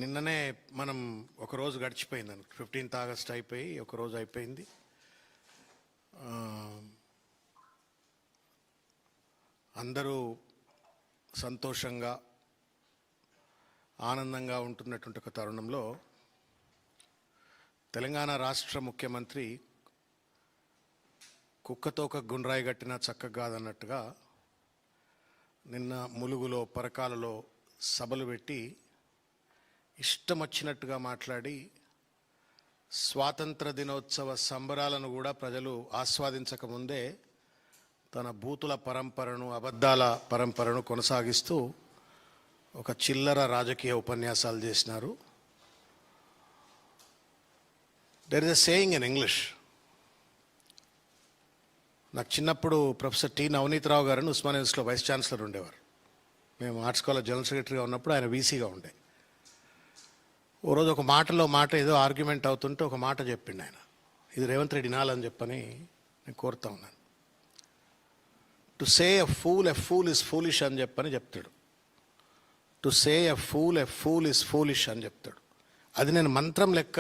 నిన్ననే మనం ఒకరోజు గడిచిపోయింది. 15th ఆగస్ట్ అయిపోయి ఒకరోజు అయిపోయింది. అందరూ సంతోషంగా ఆనందంగా ఉంటున్నటువంటి ఒక తరుణంలో తెలంగాణ రాష్ట్ర ముఖ్యమంత్రి కుక్కతో ఒక గుండ్రాయి గట్టిన చక్కగా కాదన్నట్టుగా నిన్న ములుగులో పరకాలలో సభలు పెట్టి ఇష్టం వచ్చినట్టుగా మాట్లాడి స్వాతంత్ర దినోత్సవ సంబరాలను కూడా ప్రజలు ఆస్వాదించకముందే తన బూతుల పరంపరను అబద్ధాల పరంపరను కొనసాగిస్తూ ఒక చిల్లర రాజకీయ ఉపన్యాసాలు చేసినారు. There is a saying in English. నాకు చిన్నప్పుడు ప్రొఫెసర్ టి నవనీత్ రావు గారని ఉస్మానియా యూనివర్సిటీలో వైస్ ఛాన్సలర్ ఉండేవారు. మేము ఆర్ట్స్ కాలేజ్ జనరల్ సెక్రటరీగా ఉన్నప్పుడు ఆయన వీసీగా ఉండే. ఓ రోజు ఒక మాటలో మాట ఏదో ఆర్గ్యుమెంట్ అవుతుంటే ఒక మాట చెప్పిండు ఆయన. ఇది రేవంత్ రెడ్డి వినాలని చెప్పని నేను కోరుతా ఉన్నాను. To say a fool is foolish అని చెప్పని చెప్తాడు. To say a fool is foolish అని చెప్తాడు. అది నేను మంత్రం లెక్క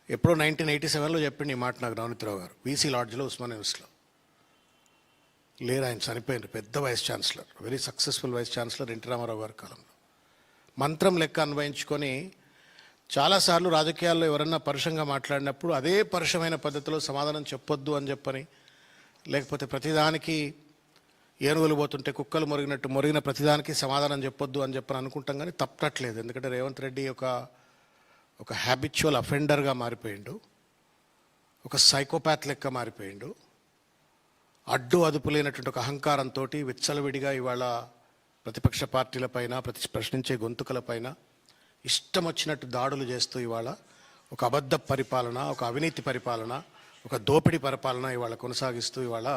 ఎప్పుడో 1987లో చెప్పిండు ఈ మాట నాకు నవనీతరావు గారు వీసీ లాడ్జ్లో ఉస్మానియా యూనివర్సిటీలో. లేరు, ఆయన చనిపోయినారు. పెద్ద vice chancellor, very successful vice chancellor NT Rama Rao గారి కాలంలో. మంత్రం లెక్క అన్వయించుకొని చాలాసార్లు రాజకీయాల్లో ఎవరన్నా పరుషంగా మాట్లాడినప్పుడు అదే పరుషమైన పద్ధతిలో సమాధానం చెప్పొద్దు అని చెప్పని, లేకపోతే ప్రతిదానికి ఏనుగులు పోతుంటే కుక్కలు మొరిగిన ప్రతిదానికి సమాధానం చెప్పొద్దు అని చెప్పని అనుకుంటాం. కానీ తప్పట్లేదు. ఎందుకంటే రేవంత్ రెడ్డి ఒక హ్యాబిచువల్ అఫెండర్గా మారిపోయిండు, ఒక సైకోపాత్ లెక్క మారిపోయిండు. అడ్డు అదుపు లేనటువంటి ఒక అహంకారంతో విచ్చలవిడిగా ఇవాళ ప్రతిపక్ష పార్టీలపైన ప్రశ్నించే గొంతుకలపైన ఇష్టం వచ్చినట్టు దాడులు చేస్తూ ఇవాళ ఒక అబద్ధ పరిపాలన, ఒక అవినీతి పరిపాలన, ఒక దోపిడీ పరిపాలన ఇవాళ కొనసాగిస్తూ ఇవాళ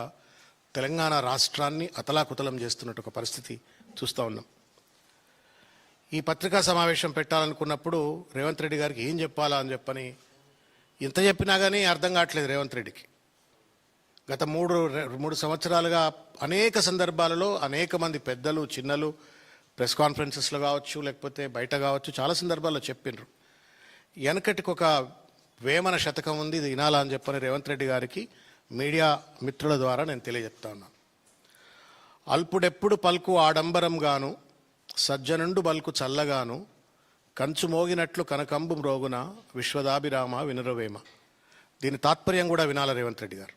తెలంగాణ రాష్ట్రాన్ని అతలాకుతలం చేస్తున్నట్టు ఒక పరిస్థితి చూస్తూ ఉన్నాం. ఈ పత్రికా సమావేశం పెట్టాలనుకున్నప్పుడు రేవంత్ రెడ్డి గారికి ఏం చెప్పాలా అని చెప్పని ఇంత చెప్పినా కానీ అర్థం కావట్లేదు రేవంత్ రెడ్డికి. గత మూడు సంవత్సరాలుగా అనేక సందర్భాలలో అనేక మంది పెద్దలు చిన్నలు ప్రెస్ కాన్ఫరెన్సెస్లో కావచ్చు, లేకపోతే బయట కావచ్చు, చాలా సందర్భాల్లో చెప్పిండ్రు. వెనకటికి ఒక వేమన శతకం ఉంది, ఇది వినాలా అని చెప్పని రేవంత్ రెడ్డి గారికి మీడియా మిత్రుల ద్వారా నేను తెలియజెప్తా ఉన్నాను. అల్పుడెప్పుడు పలుకు ఆడంబరంగాను, సజ్జనుండు బల్కు చల్లగాను, కంచు మోగినట్లు కనకంబు మ్రోగున, విశ్వదాభిరామ వినురవేమ. దీని తాత్పర్యం కూడా వినాల రేవంత్ రెడ్డి గారు.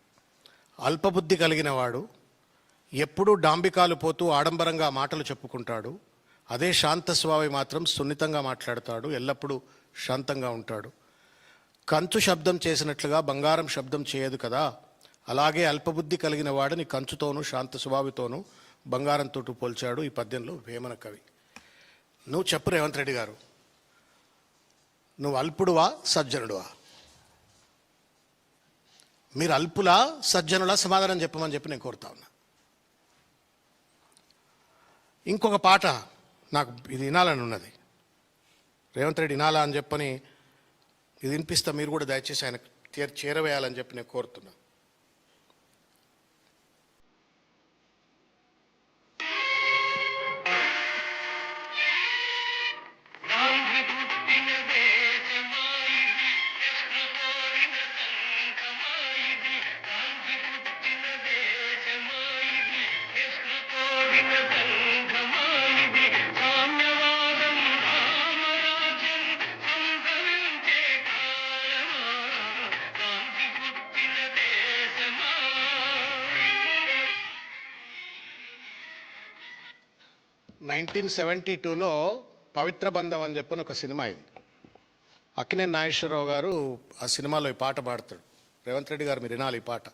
అల్పబుద్ధి కలిగిన వాడు ఎప్పుడూ డాంబికాలు పోతూ ఆడంబరంగా మాటలు చెప్పుకుంటాడు. అదే శాంత స్వభావి మాత్రం సున్నితంగా మాట్లాడతాడు, ఎల్లప్పుడూ శాంతంగా ఉంటాడు. కంచు శబ్దం చేసినట్లుగా బంగారం శబ్దం చేయదు కదా, అలాగే అల్పబుద్ధి కలిగిన వాడిని కంచుతోనూ శాంత స్వభావితోనూ బంగారంతో పోల్చాడు ఈ పద్యంలో వేమన కవి. నువ్వు చెప్పు రేవంత్ రెడ్డి గారు, నువ్వు అల్పుడువా సజ్జనుడువా? మీరు అల్పులా సజ్జనులా సమాధానం చెప్పమని చెప్పి నేను కోరుతా ఉన్నా. ఇంకొక పాట నాకు ఇది వినాలని ఉన్నది, రేవంత్ రెడ్డి వినాలా అని చెప్పని ఇది వినిపిస్తా. మీరు కూడా దయచేసి ఆయన చేరవేయాలని చెప్పి నేను కోరుతున్నా. నైన్టీన్ 1972లో పవిత్ర బంధం అని చెప్పని ఒక సినిమా అయింది. అక్కినేని నాగేశ్వరరావు గారు ఆ సినిమాలో ఈ పాట పాడతాడు. రేవంత్ రెడ్డి గారు మీరు వినాలి ఈ పాట.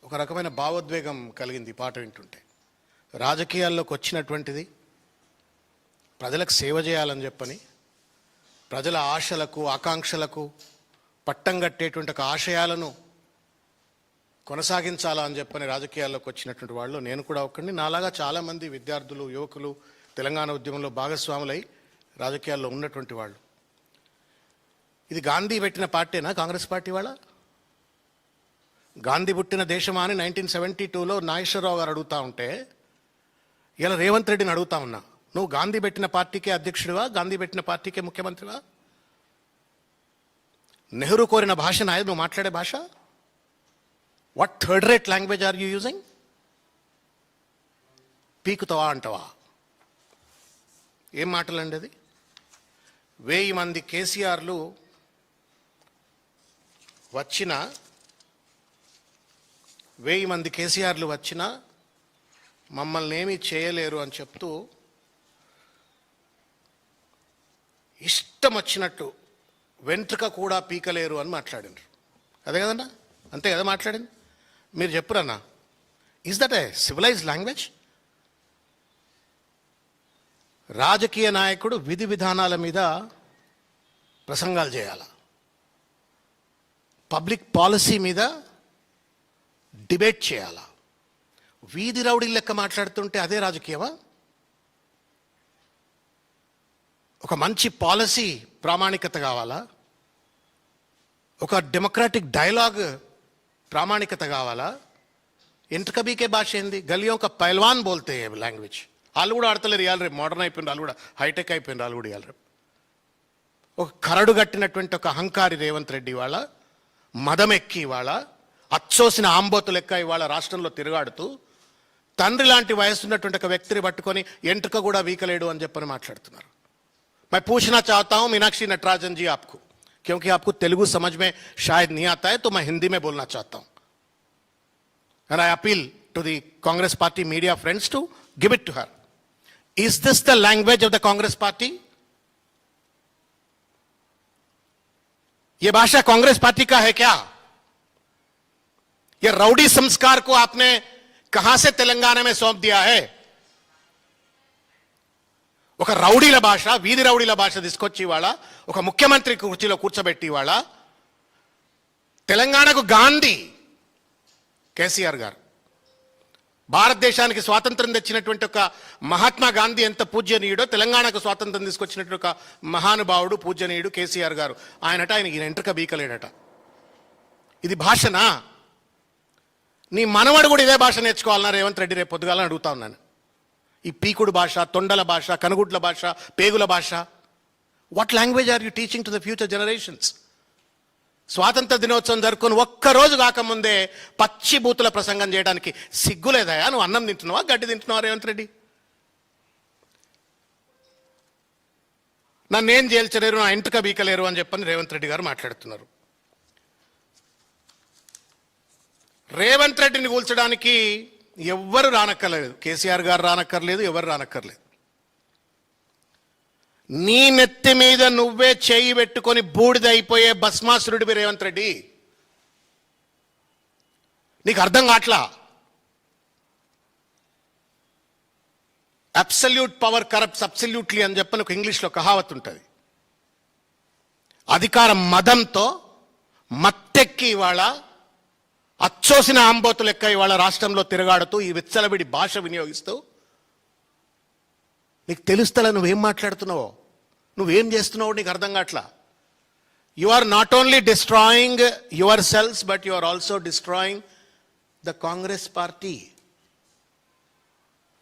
ఒక రకమైన భావోద్వేగం కలిగింది ఈ పాట వింటుంటే. రాజకీయాల్లోకి వచ్చినటువంటిది ప్రజలకు సేవ చేయాలని చెప్పని, ప్రజల ఆశలకు ఆకాంక్షలకు పట్టం కట్టేటువంటి ఒక ఆశయాలను కొనసాగించాలా అని చెప్పని రాజకీయాల్లోకి వచ్చినటువంటి వాళ్ళు నేను కూడా ఒక్కడిని. నాలాగా చాలామంది విద్యార్థులు, యువకులు తెలంగాణ ఉద్యమంలో భాగస్వాములై రాజకీయాల్లో ఉన్నటువంటి వాళ్ళు. ఇది గాంధీ పెట్టిన పార్టీనా కాంగ్రెస్ పార్టీ వాళ్ళ? గాంధీ పుట్టిన దేశమా అని 1972లో నాగేశ్వరరావు గారు అడుగుతూ ఉంటే ఇలా రేవంత్ రెడ్డిని అడుగుతా ఉన్నా. నువ్వు గాంధీ పెట్టిన పార్టీకే అధ్యక్షుడివా, గాంధీ పెట్టిన పార్టీకే ముఖ్యమంత్రివా? నెహ్రూ కోరిన భాష నాయకు నువ్వు మాట్లాడే భాష? What third rate language are you using? పీకుతావా అంటవా? ఏం మాటలండి అది? 1000 మంది కేసీఆర్లు వచ్చినా, 1000 మంది కేసీఆర్లు వచ్చినా మమ్మల్ని ఏమీ చేయలేరు అని చెప్తూ ఇష్టం వచ్చినట్టు వెంట్రుక కూడా పీకలేరు అని మాట్లాడినారు. అదే కదన్నా? అంతే కదా మాట్లాడింది? మీరు చెప్పురన్నా, is that a civilized language? రాజకీయ నాయకుడు విధి విధానాల మీద ప్రసంగాలు చేయాల, పబ్లిక్ పాలసీ మీద డిబేట్ చేయాలా? వీధి రౌడీ లెక్క మాట్లాడుతుంటే అదే రాజకీయమా? ఒక మంచి పాలసీ ప్రామాణికత కావాలా? ఒక డెమోక్రాటిక్ డైలాగ్ ప్రామాణికత కావాలా? ఎంట్రక బీకే భాష ఏంది? గలియో ఒక పైల్వాన్ బోల్తే లాంగ్వేజ్. వాళ్ళు కూడా ఆడతలేరు ఇవాళ రేపు, మోడర్న్ అయిపోయింది వాళ్ళు కూడా, హైటెక్ అయిపోయింది వాళ్ళు కూడా ఇవాళ రేపు. ఒక కరడు కట్టినటువంటి ఒక అహంకారి రేవంత్ రెడ్డి ఇవాళ మదమెక్కి ఇవాళ అచ్చోసిన ఆంబోతు లెక్క ఇవాళ రాష్ట్రంలో తిరుగాడుతూ తండ్రి లాంటి వయసు ఉన్నటువంటి ఒక వ్యక్తిని పట్టుకొని ఎంట్రుక కూడా వీకలేడు అని చెప్పని మాట్లాడుతున్నారు. मैं पूछना चाहता हूं मीनाक्षी नटराजन जी आपको, क्योंकि आपको तेलुगु समझ में शायद नहीं आता है, तो मैं हिंदी में बोलना चाहता हूं. And I appeal to the Congress party media friends to give it to her. Is this the language of the Congress party? ये भाषा कांग्रेस पार्टी का है क्या? ये राउडी संस्कार को आपने कहां से तेलंगाना में सौंप दिया है? ఒక రౌడీల భాష, వీధి రౌడీల భాష తీసుకొచ్చి ఇవాళ ఒక ముఖ్యమంత్రి కుర్చీలో కూర్చోబెట్టి ఇవాళ తెలంగాణకు గాంధీ కేసీఆర్ గారు, భారతదేశానికి స్వాతంత్రం తెచ్చినటువంటి ఒక మహాత్మా గాంధీ ఎంత పూజ్యనీయుడో తెలంగాణకు స్వాతంత్రం తీసుకొచ్చినటువంటి ఒక మహానుభావుడు పూజ్యనీయుడు కేసీఆర్ గారు. ఆయనట ఆయన ఎంట్రుక బీకలేడట. ఇది భాషనా? నీ మనవడు కూడా ఇదే భాష నేర్చుకోవాలన్నా రేవంత్ రెడ్డి రేపు పొద్దుగాలని అడుగుతా ఉన్నాను. ఈ పీకుడు భాష, తొండల భాష, కనుగుడ్ల భాష, పేగుల భాష, what language are you teaching to the future generations? స్వాతంత్ర దినోత్సవం జరుపుకొని ఒక్కరోజు కాకముందే పచ్చి బూతుల ప్రసంగం చేయడానికి సిగ్గులేదయా? నువ్వు అన్నం తింటున్నావా, గడ్డి తింటున్నావా రేవంత్ రెడ్డి? నన్నేం చేల్చలేరు, నా ఎంట్రుక బీకలేరు అని చెప్పని రేవంత్ రెడ్డి గారు మాట్లాడుతున్నారు. రేవంత్ రెడ్డిని కూల్చడానికి ఎవ్వరు రానక్కర్లేదు, కేసీఆర్ గారు రానక్కర్లేదు, ఎవరు రానక్కర్లేదు. నీ నెత్తి మీద నువ్వే చేయి పెట్టుకొని బూడిదైపోయే భస్మాసురుడివి రేవంత్ రెడ్డి. నీకు అర్థం కావట్లా? అబ్సల్యూట్ పవర్ కరప్ట్స్ అబ్సల్యూట్లీ అని చెప్పని ఒక ఇంగ్లీష్లో కహావత్ ఉంటుంది. అధికారం మదంతో మత్తెక్కి ఇవాళ అచ్చోసిన ఆంబోతు లెక్క ఇవాళ రాష్ట్రంలో తిరగాడుతూ ఈ విచ్చలవిడి భాష వినియోగిస్తూ, నీకు తెలుస్తలే నువ్వేం మాట్లాడుతున్నావో, నువ్వేం చేస్తున్నావో నీకు అర్థం కావట్లా. You are not only destroying your cells, but you are also destroying the Congress party.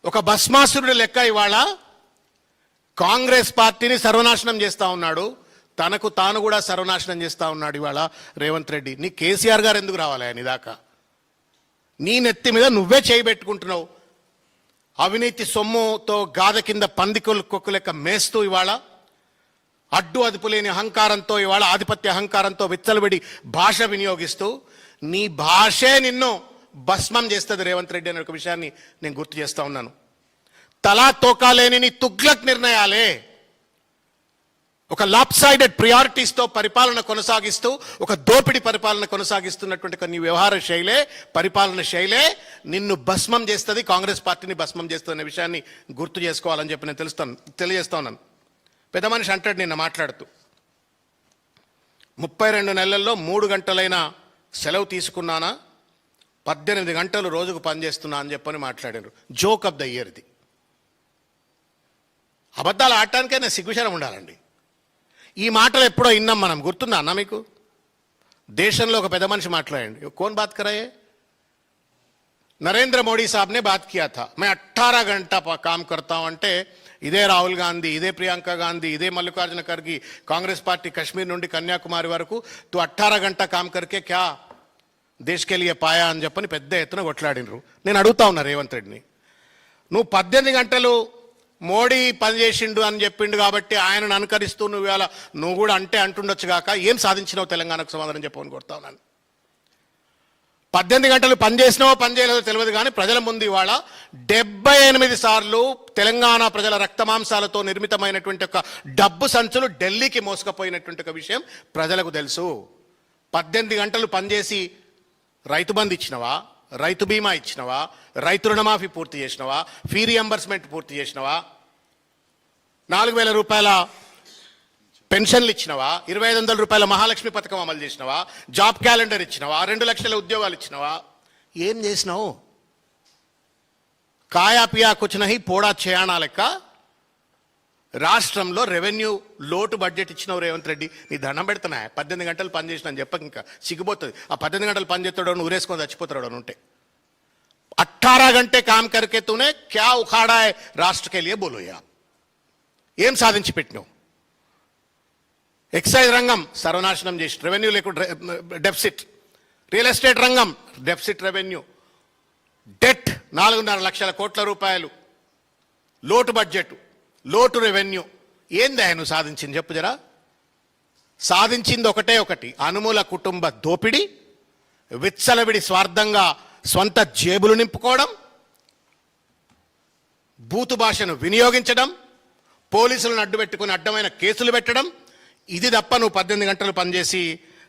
ఒక భస్మాసురుడి లెక్క ఇవాళ కాంగ్రెస్ పార్టీని సర్వనాశనం చేస్తా ఉన్నాడు, తనకు తాను కూడా సర్వనాశనం చేస్తా ఉన్నాడు ఇవాళ రేవంత్ రెడ్డి. నీ కేసీఆర్ గారు ఎందుకు రావాలి నీ దాకా? నీ నెత్తి మీద నువ్వే చేయి పెట్టుకుంటున్నావు. అవినీతి సొమ్ముతో గాథ కింద పందికొలు కొక్కు లెక్క మేస్తూ ఇవాళ అడ్డు అదుపు లేని అహంకారంతో ఇవాళ ఆధిపత్య అహంకారంతో విచ్చలబడి భాష వినియోగిస్తూ నీ భాషే నిన్ను భస్మం చేస్తుంది రేవంత్ రెడ్డి అనే ఒక విషయాన్ని నేను గుర్తు చేస్తా ఉన్నాను. తలా తోకాలేని నీ తుగ్లక్ నిర్ణయాలే, ఒక లాప్సైడెడ్ ప్రియారిటీస్తో పరిపాలన కొనసాగిస్తూ, ఒక దోపిడి పరిపాలన కొనసాగిస్తున్నటువంటి కొన్ని వ్యవహార శైలే, పరిపాలన శైలే నిన్ను భస్మం చేస్తుంది, కాంగ్రెస్ పార్టీని భస్మం చేస్తుంది అనే విషయాన్ని గుర్తు చేసుకోవాలని చెప్పి నేను తెలియజేస్తా ఉన్నాను. పెద్ద మనిషి అంటాడు నిన్న మాట్లాడుతూ, 32 నెలల్లో 3 గంటలైనా సెలవు తీసుకున్నానా, 18 గంటలు రోజుకు పనిచేస్తున్నా అని చెప్పని మాట్లాడారు. జోక్ ఆఫ్ ద ఇయర్ ఇది. అబద్ధాలు ఆడటానికైనా సిగ్గుశరం ఉండాలండి. ఈ మాటలు ఎప్పుడో విన్నాం మనం, గుర్తుందా అన్న మీకు? దేశంలో ఒక పెద్ద మనిషి మాట్లాడండి, కోన్ బాత్ కరాయే? नरेंद्र मोदी साहब ने बात किया था, मैं 18 घंटा काम करता हूं, అంటే ఇదే రాహుల్ గాంధీ, ఇదే ప్రియాంక గాంధీ, ఇదే మల్లికార్జున ఖర్గే, కాంగ్రెస్ పార్టీ కశ్మీర్ నుండి కన్యాకుమారి వరకు తు 18 గంట కామ్ కర్కే క్యా దేశ్కెళ్ళి పాయా అని చెప్పని పెద్ద ఎత్తున కొట్లాడినరు. నేను అడుగుతా ఉన్నా రేవంత్ రెడ్డిని, నువ్వు 18 గంటలు మోడీ పనిచేసిండు అని చెప్పిండు కాబట్టి ఆయనను అనుకరిస్తూ నువ్వు ఇవాళ నువ్వు కూడా అంటే అంటుండొచ్చు కాక ఏం సాధించినావు తెలంగాణకు సమాధానం చెప్పమని కొడతా ఉన్నాను. 18 గంటలు పనిచేసినావో పనిచేయలేదో తెలియదు కానీ ప్రజల ముందు ఇవాళ 78 సార్లు తెలంగాణ ప్రజల రక్తమాంసాలతో నిర్మితమైనటువంటి ఒక డబ్బు సంచులు ఢిల్లీకి మోసుకుపోయినటువంటి ఒక విషయం ప్రజలకు తెలుసు. 18 గంటలు పనిచేసి రైతు బంధు ఇచ్చినవా, రైతు బీమా ఇచ్చినవా, రైతు రుణమాఫీ పూర్తి చేసినవా, ఫీ రియంబర్స్మెంట్ పూర్తి చేసినవా, 4,000 రూపాయల పెన్షన్లు ఇచ్చినవా, 2,500 రూపాయల మహాలక్ష్మి పథకం అమలు చేసినవా, జాబ్ క్యాలెండర్ ఇచ్చినవా, 2 లక్షల ఉద్యోగాలు ఇచ్చినవా, ఏం చేసినావు? కాయా పియా కుచ్ నహీ పోడా చేయానా లెక్క రాష్ట్రంలో రెవెన్యూ లోటు బడ్జెట్ ఇచ్చినావు రేవంత్ రెడ్డి. నీ దండం పెడుతున్నా, 18 గంటలు పనిచేసిన అని చెప్పక ఇంకా సిగ్గుపోతుంది. ఆ 18 గంటలు పనిచేస్తాడు ఊరేసుకొని చచ్చిపోతాడు ఉంటే. 18 घंटे काम करके तूने क्या उखाड़ा है राष्ट्र के लिए, बोलो यार. ఏం సాధించి పెట్టినావు? ఎక్సైజ్ రంగం సర్వనాశనం చేసి రెవెన్యూ లేకుండా డెఫిసిట్, రియల్ ఎస్టేట్ రంగం డెఫిసిట్ రెవెన్యూ, డెట్ 4.5 లక్షల కోట్ల రూపాయలు, లోటు బడ్జెట్, లోటు రెవెన్యూ. ఏంది ఆయన సాధించింది చెప్పు జరా? సాధించింది ఒకటి, అనుమూల కుటుంబ దోపిడి, విచ్చలవిడి స్వార్థంగా స్వంత జేబులు నింపుకోవడం, బూతు భాషను వినియోగించడం, పోలీసులను అడ్డుపెట్టుకుని అడ్డమైన కేసులు పెట్టడం. ఇది తప్ప నువ్వు 18 గంటలు పనిచేసి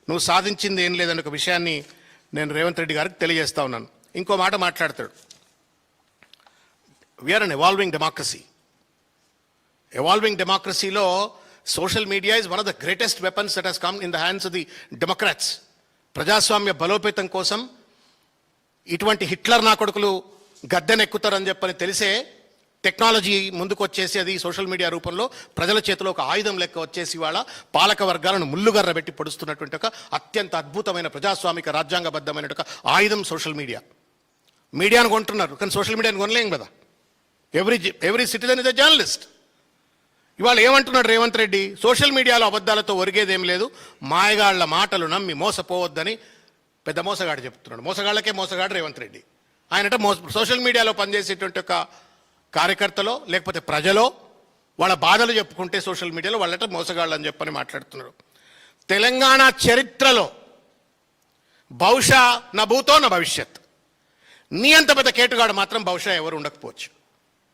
నువ్వు సాధించింది ఏం లేదనే ఒక విషయాన్ని నేను రేవంత్ రెడ్డి గారికి తెలియజేస్తా ఉన్నాను. ఇంకో మాట మాట్లాడతాడు, we are an evolving democracy. Evolving డెమోక్రసీలో social media is one of the greatest weapons that has come in the hands of the democrats. ప్రజాస్వామ్య బలోపేతం కోసం ఇటువంటి హిట్లర్ నా కొడుకులు గద్దెనెక్కుతారని చెప్పని తెలిసే టెక్నాలజీ ముందుకు వచ్చేసి అది సోషల్ మీడియా రూపంలో ప్రజల చేతిలో ఒక ఆయుధం లెక్క వచ్చేసి వాళ్ళ పాలక వర్గాలను ముల్లుగర్ర పెట్టి పొడుస్తున్నటువంటి ఒక అత్యంత అద్భుతమైన ప్రజాస్వామిక రాజ్యాంగబద్ధమైన ఒక ఆయుధం సోషల్ మీడియా. మీడియాను కొంటున్నారు కానీ సోషల్ మీడియాను కొనలేం కదా. Every citizen is a journalist. ఇవాళ ఏమంటున్నాడు రేవంత్ రెడ్డి? సోషల్ మీడియాలో అబద్ధాలతో ఒరిగేదేం లేదు, మాయగాళ్ల మాటలు నమ్మి మోసపోవద్దని పెద్ద మోసగాడు చెప్తున్నాడు. మోసగాళ్లకే మోసగాడు రేవంత్ రెడ్డి. ఆయనట సోషల్ మీడియాలో పనిచేసేటువంటి ఒక కార్యకర్తలో లేకపోతే ప్రజలో వాళ్ళ బాధలు చెప్పుకుంటే సోషల్ మీడియాలో వాళ్ళట మోసగాళ్ళు అని చెప్పని మాట్లాడుతున్నారు. తెలంగాణ చరిత్రలో బహుశా నా భూతో నా భవిష్యత్, నీ అంత పెద్ద కేటుగాడు మాత్రం బహుశా ఎవరు ఉండకపోవచ్చు,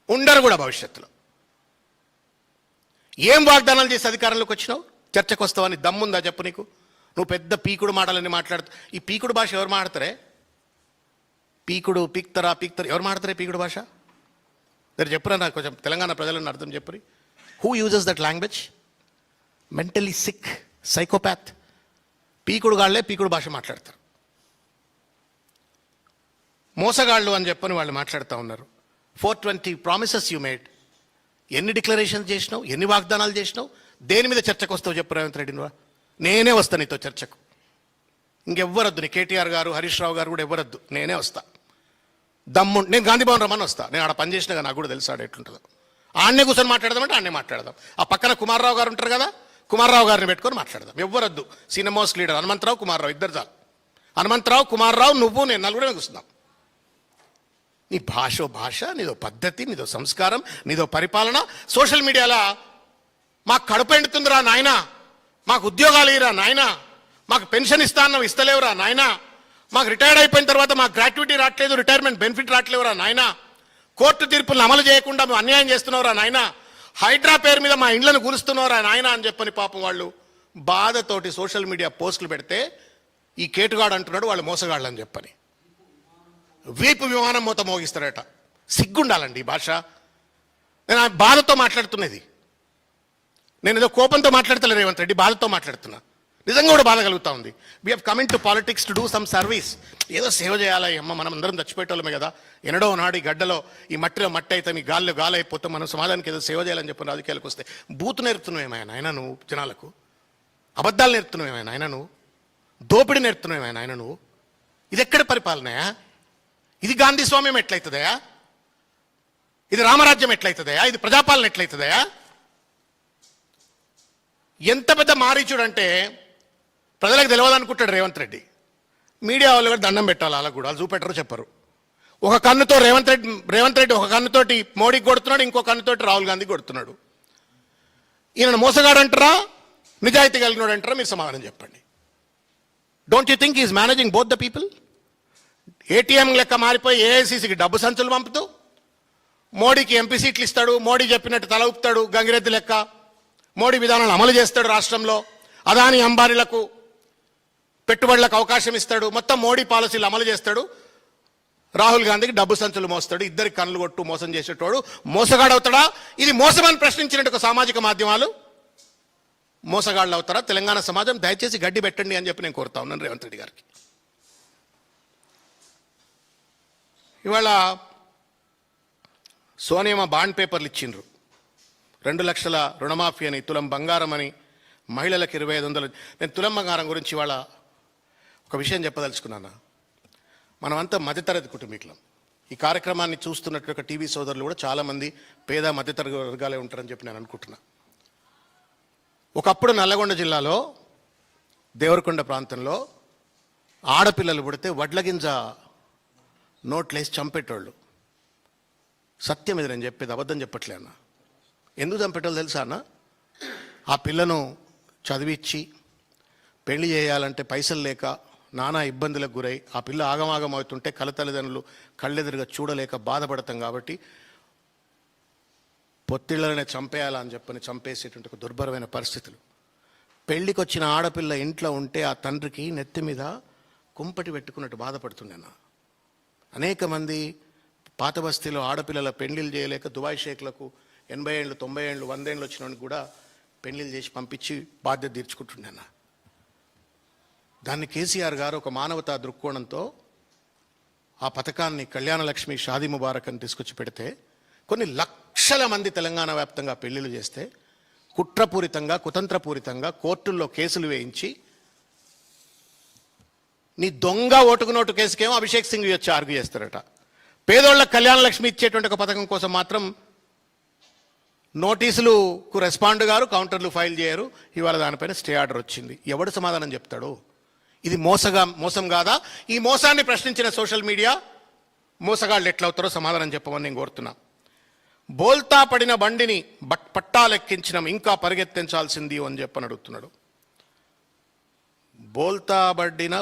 ఉండరు కూడా భవిష్యత్తులో. ఏం వాగ్దానాలు చేసి అధికారంలోకి వచ్చినావు? చర్చకు వస్తావని దమ్ముందా చెప్పు నీకు? నువ్వు పెద్ద పీకుడు మాటలన్నీ మాట్లాడుతూ, ఈ పీకుడు భాష ఎవరు మాడతారే? పీక్తరా ఎవరు మాడతారే పీకుడు భాష? మీరు చెప్పురా నాకు కొంచెం తెలంగాణ ప్రజలను అర్థం చెప్పురి. Who uses that language? Mentally sick psychopath. పీకుడు గాళ్లే పీకుడు భాష మాట్లాడతారు. మోసగాళ్ళు అని చెప్పని వాళ్ళు మాట్లాడుతూ ఉన్నారు. 420 ప్రామిసెస్ యూ మేడ్. ఎన్ని డిక్లరేషన్స్ చేసినావు, ఎన్ని వాగ్దానాలు చేసినావు? దేని మీద చర్చకు వస్తావు చెప్పు రేవంత్ రెడ్డి? నువ్వు నేనే వస్తా నీతో చర్చకు. ఇంకెవ్వరొద్దు, నీ కేటీఆర్ గారు హరీష్ రావు గారు కూడా ఎవ్వరొద్దు, నేనే వస్తా. దమ్ము నేను గాంధీ భవన్ రమ్మని వస్తా. నేను ఆడ పనిచేసినా నాకు కూడా తెలుసు ఆడ ఎట్లుంటుందో. ఆడనే కూర్చొని మాట్లాడదామంటే ఆడనే మాట్లాడదాం. ఆ పక్కన కుమార్రావు గారు ఉంటారు కదా, కుమార్రావు గారిని పెట్టుకొని మాట్లాడదాం. ఎవ్వరొద్దు. Senior most leader Hanumantha Rao, Kumar Rao, ఇద్దరు చాలు. హనుమంతరావు, కుమార్రావు, నువ్వు, నేను నలుగురే కూర్చున్నాం. నీ భాష, నీదో పద్ధతి, నీదో సంస్కారం, నీదో పరిపాలన. సోషల్ మీడియాలో మాకు కడుపు ఎండుతుందిరా నాయనా, మాకు ఉద్యోగాలు ఇరా నాయనా, మాకు పెన్షన్ ఇస్తా అన్నావు ఇస్తలేవురా నాయనా, మాకు రిటైర్డ్ అయిపోయిన తర్వాత మాకు గ్రాట్యుటీ రావట్లేదు, రిటైర్మెంట్ బెనిఫిట్ రావట్లేవురా నాయనా, కోర్టు తీర్పులను అమలు చేయకుండా మేము అన్యాయం చేస్తున్నావురా నాయనా, హైడ్రా పేరు మీద మా ఇండ్లను కూలుస్తున్నావురా నాయనా అని చెప్పని పాపం వాళ్ళు బాధతోటి సోషల్ మీడియా పోస్టులు పెడితే ఈ కేటుగాడు అంటున్నాడు వాళ్ళు మోసగాళ్ళు అని చెప్పని. వీపు విమానం మూత మోగిస్తాడట. సిగ్గుండాలండి ఈ భాష. నేను ఆ బాధతో మాట్లాడుతున్నది. నేను ఏదో కోపంతో మాట్లాడతలే రేవంత్ రెడ్డి, బాధతో మాట్లాడుతున్నా. నిజంగా కూడా బాధ కలుగుతా ఉంది. We have coming to politics to do some service. ఏదో సేవ చేయాలి అమ్మ, మనం అందరం చచ్చిపోయేటోళ్ళమే కదా. ఎన్నడో నాడు ఈ గడ్డలో ఈ మట్టిలో మట్టి అయితే మీ గాల్లో గాలి అయిపోతే మనం సమాజానికి ఏదో సేవ చేయాలని చెప్పి రాజకీయాలకు వస్తే బూతు నేర్పుతున్నావేమైనా ఆయన నువ్వు జనాలకు, అబద్ధాలు నేర్పుతున్నావేమైనా ఆయన నువ్వు, దోపిడి నేర్పుతున్నావేమైనా ఆయన నువ్వు. ఇది ఎక్కడ పరిపాలనయా? ఇది గాంధీ స్వామ్యం ఎట్లయితుందయా? ఇది రామరాజ్యం ఎట్లయితుందయా? ఇది ప్రజాపాలన ఎట్లయితుందయా? ఎంత పెద్ద మారీచుడు అంటే ప్రజలకు తెలియదనుకుంటాడు రేవంత్ రెడ్డి. మీడియా వాళ్ళు కూడా దండం పెట్టాలి, అలా కూడా చూపెట్టరు, చెప్పరు. ఒక కన్నుతో రేవంత్ రెడ్డి ఒక కన్నుతోటి మోడీకి కొడుతున్నాడు, ఇంకో కన్నుతోటి రాహుల్ గాంధీకి కొడుతున్నాడు. ఈయన మోసగాడు అంటారా, నిజాయితీ కలిగినాడు అంటారా? మీరు సమాధానం చెప్పండి. Don't you think is managing both the people? ATM లెక్క మారిపోయి ఏఐసీసీకి డబ్బు సంచులు పంపుతూ, మోడీకి ఎంపీ సీట్లు ఇస్తాడు, మోడీ చెప్పినట్టు తల ఊపుతాడు గంగిరెద్దు లెక్క, మోడీ విధానాలు అమలు చేస్తాడు రాష్ట్రంలో, అదాని అంబానీలకు పెట్టుబడులకు అవకాశం ఇస్తాడు, మొత్తం మోడీ పాలసీలు అమలు చేస్తాడు, రాహుల్ గాంధీకి డబ్బు సంచులు మోస్తాడు. ఇద్దరి కన్నులు కొట్టు మోసం చేసేటోడు మోసగాడవుతాడా? ఇది మోసమని ప్రశ్నించినట్టు ఒక సామాజిక మాధ్యమాలు మోసగాళ్ళు అవుతారా? తెలంగాణ సమాజం దయచేసి గడ్డి పెట్టండి అని చెప్పి నేను కోరుతా ఉన్నాను రేవంత్ రెడ్డి గారికి. ఇవాళ సోనియమ్మ బాండ్ పేపర్లు ఇచ్చిండ్రు, 2 లక్షల రుణమాఫీ అని, తులం బంగారం అని, మహిళలకు 2500. నేను తులం బంగారం గురించి ఇవాళ ఒక విషయం చెప్పదలుచుకున్నాను. మనమంతా మధ్యతరగతి కుటుంబీకులం. ఈ కార్యక్రమాన్ని చూస్తున్నట్టు ఒక టీవీ సోదరులు కూడా చాలామంది పేద మధ్యతరగతి వర్గాలే ఉంటారని చెప్పి నేను అనుకుంటున్నా. ఒకప్పుడు నల్లగొండ జిల్లాలో దేవరకొండ ప్రాంతంలో ఆడపిల్లలు పుడితే వడ్లగింజ నోట్లేసి చంపేటోళ్ళు. సత్యం ఇది నేను చెప్పేది, అబద్ధం చెప్పట్లే అన్న. ఎందుకు చంపేటోళ్ళు తెలుసా అన్న? ఆ పిల్లను చదివించి పెళ్లి చేయాలంటే పైసలు లేక నానా ఇబ్బందులకు గురై ఆ పిల్ల ఆగమాగం అవుతుంటే తల్లిదండ్రులు కళ్ళెదురుగా చూడలేక బాధపడతాం కాబట్టి పొత్తిళ్లనే చంపేయాలని చెప్పని చంపేసేటువంటి ఒక దుర్భరమైన పరిస్థితులు. పెళ్లికి వచ్చిన ఆడపిల్ల ఇంట్లో ఉంటే ఆ తండ్రికి నెత్తి మీద కుంపటి పెట్టుకున్నట్టు బాధపడుతుండేనా. అనేక మంది పాత బస్తీలో ఆడపిల్లల పెళ్లిళ్ళు చేయలేక దుబాయ్ షేక్లకు 80 ఏళ్ళు 90 ఏళ్ళు 100 ఏళ్ళు వచ్చిన కూడా పెళ్లిళ్ళు చేసి పంపించి బాధ్యత తీర్చుకుంటుండేనా. దాన్ని కేసీఆర్ గారు ఒక మానవతా దృక్కోణంతో ఆ పథకాన్ని కళ్యాణలక్ష్మి షాదీ ముబారక్ అని తీసుకొచ్చి పెడితే కొన్ని లక్షల మంది తెలంగాణ వ్యాప్తంగా పెళ్లిళ్ళు చేస్తే కుట్రపూరితంగా కుతంత్రపూరితంగా కోర్టుల్లో కేసులు వేయించి నీ దొంగ ఓటుకు నోటు కేసుకేమో అభిషేక్ సింగ్ వచ్చి ఆర్గ్యూ చేస్తారట. పేదోళ్ళ కళ్యాణలక్ష్మి ఇచ్చేటువంటి ఒక పథకం కోసం మాత్రం నోటీసులకు రెస్పాండ్ గారు, కౌంటర్లు ఫైల్ చేయరు. ఇవాళ దానిపైన స్టే ఆర్డర్ వచ్చింది. ఎవడు సమాధానం చెప్తాడు? ఇది మోసం కాదా? ఈ మోసాన్ని ప్రశ్నించిన సోషల్ మీడియా మోసగాళ్ళు ఎట్లవుతారో సమాధానం చెప్పమని నేను కోరుతున్నా. బోల్తా పడిన బండిని పట్టాలెక్కించినాం, ఇంకా పరిగెత్తించాల్సింది అని చెప్పని అడుగుతున్నాడు. బోల్తా పడిన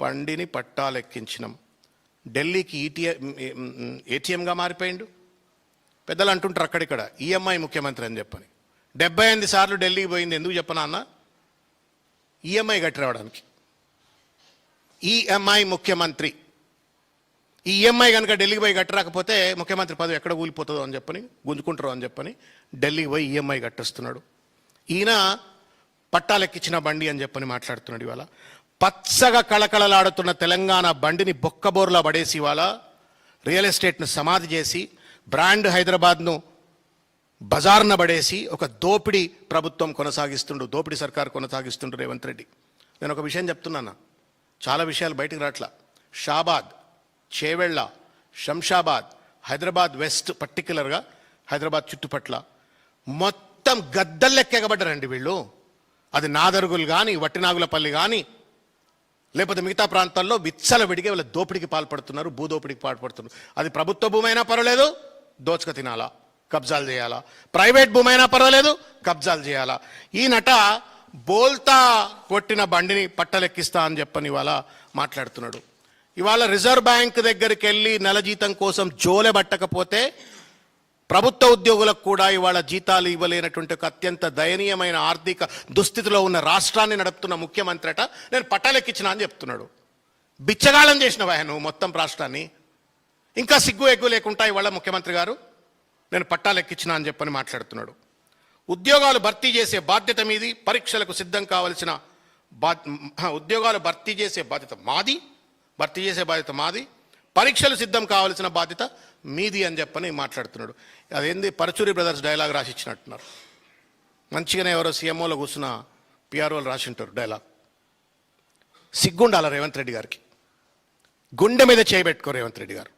బండిని పట్టాలెక్కించినాం. ఢిల్లీకి ఏటీఎంగా మారిపోయిండు. పెద్దలు అంటుంటారు అక్కడిక్కడ ఈఎంఐ ముఖ్యమంత్రి అని చెప్పని. 78 సార్లు ఢిల్లీకి పోయింది. ఎందుకు చెప్పనా అన్న? ఈఎంఐ కట్టి రావడానికి. ఈఎంఐ ముఖ్యమంత్రి. ఈ ఈఎంఐ కనుక ఢిల్లీకి పోయి కట్టరాకపోతే ముఖ్యమంత్రి పదవి ఎక్కడ కూలిపోతుందో అని చెప్పని, గుంజుకుంటారో అని చెప్పని ఢిల్లీకి పోయి ఈఎంఐ కట్టేస్తున్నాడు. ఈయన పట్టాలెక్కించిన బండి అని చెప్పని మాట్లాడుతున్నాడు. ఇవాళ పచ్చగా కళకళలాడుతున్న తెలంగాణ బండిని బొక్కబోర్లా పడేసి ఇవాళ రియల్ ఎస్టేట్ను సమాధి చేసి బ్రాండ్ హైదరాబాద్ను బజార్న పడేసి ఒక దోపిడీ ప్రభుత్వం కొనసాగిస్తుండు, దోపిడీ సర్కారు కొనసాగిస్తుండు రేవంత్ రెడ్డి. నేను ఒక విషయం చెప్తున్నాను, చాలా విషయాలు బయటకు రాట్లా. షాబాద్, చేవెళ్ళ, శంషాబాద్, హైదరాబాద్ వెస్ట్, పర్టిక్యులర్గా హైదరాబాద్ చుట్టుపట్ల మొత్తం గద్దల్లెక్కెగబడ్డారండి వీళ్ళు. అది నాదరుగులు కానీ, వట్టినాగులపల్లి కానీ, లేకపోతే మిగతా ప్రాంతాల్లో విచ్చలవిడిగా వీళ్ళ దోపిడికి పాల్పడుతున్నారు, భూదోపిడికి పాల్పడుతున్నారు. అది ప్రభుత్వ భూమి అయినా పర్వాలేదు, దోచుక తినాలా, కబ్జాలు చేయాలా. ప్రైవేట్ భూమి అయినా పర్వాలేదు, కబ్జాలు చేయాలా. ఈ నట బోల్తా కొట్టిన బండిని పట్టలెక్కిస్తా అని చెప్పని ఇవాళ మాట్లాడుతున్నాడు. ఇవాళ రిజర్వ్ బ్యాంక్ దగ్గరికి వెళ్ళి నెల జీతం కోసం జోలెబట్టకపోతే ప్రభుత్వ ఉద్యోగులకు కూడా ఇవాళ జీతాలు ఇవ్వలేనటువంటి ఒక అత్యంత దయనీయమైన ఆర్థిక దుస్థితిలో ఉన్న రాష్ట్రాన్ని నడుపుతున్న ముఖ్యమంత్రి అట నేను పట్టాలెక్కించిన అని చెప్తున్నాడు. బిచ్చగాళం చేసినవా నువ్వు మొత్తం రాష్ట్రాన్ని? ఇంకా సిగ్గు ఎగ్గు లేకుండా ఇవాళ ముఖ్యమంత్రి గారు నేను పట్టాలెక్కించిన అని చెప్పని మాట్లాడుతున్నాడు. ఉద్యోగాలు భర్తీ చేసే బాధ్యత మీది, పరీక్షలకు సిద్ధం కావాల్సిన ఉద్యోగాలు భర్తీ చేసే బాధ్యత మాది, పరీక్షలు సిద్ధం కావాల్సిన బాధ్యత మీది అని చెప్పని మాట్లాడుతున్నాడు. అదేంది పరచూరి బ్రదర్స్ డైలాగ్ రాసి ఇచ్చినట్టున్నారు. మంచిగానే ఎవరో సీఎంఓలో కూర్చున్న పిఆర్ఓలు రాసింటారు డైలాగ్. సిగ్గుండాల రేవంత్ రెడ్డి గారికి. గుండె మీద చేయబెట్టుకో రేవంత్ రెడ్డి గారు.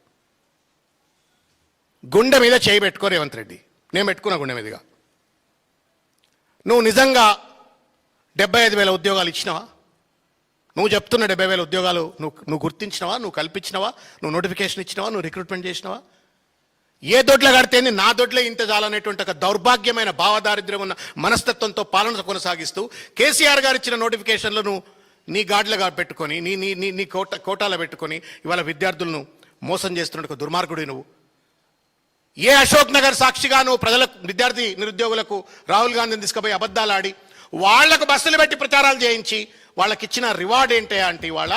గుండె మీద చేయి పెట్టుకో రేవంత్ రెడ్డి. నేను పెట్టుకున్నా గుండె మీదుగా. నువ్వు నిజంగా 75,000 ఉద్యోగాలు ఇచ్చినావా? నువ్వు చెప్తున్న 70,000 ఉద్యోగాలు నువ్వు గుర్తించినవా? నువ్వు కల్పించినవా? నువ్వు నోటిఫికేషన్ ఇచ్చినవా? నువ్వు రిక్రూట్మెంట్ చేసినవా? ఏ దొడ్లో కడితేంది నా దొడ్లే ఇంత చాలనేటువంటి ఒక దౌర్భాగ్యమైన భావదారిద్ర్యం ఉన్న మనస్తత్వంతో పాలన కొనసాగిస్తూ కేసీఆర్ గారు ఇచ్చిన నోటిఫికేషన్లను నీ గాడ్లుగా పెట్టుకొని నీ నీ నీ నీ కోటాలో పెట్టుకొని ఇవాళ విద్యార్థులను మోసం చేస్తున్న దుర్మార్గుడి నువ్వు. ఏ అశోక్ నగర్ సాక్షిగా నువ్వు ప్రజలకు విద్యార్థి నిరుద్యోగులకు రాహుల్ గాంధీని తీసుకుపోయి అబద్ధాలు ఆడి వాళ్లకు బస్సులు పెట్టి ప్రచారాలు చేయించి వాళ్ళకి ఇచ్చిన రివార్డ్ ఏంటే అంటే ఇవాళ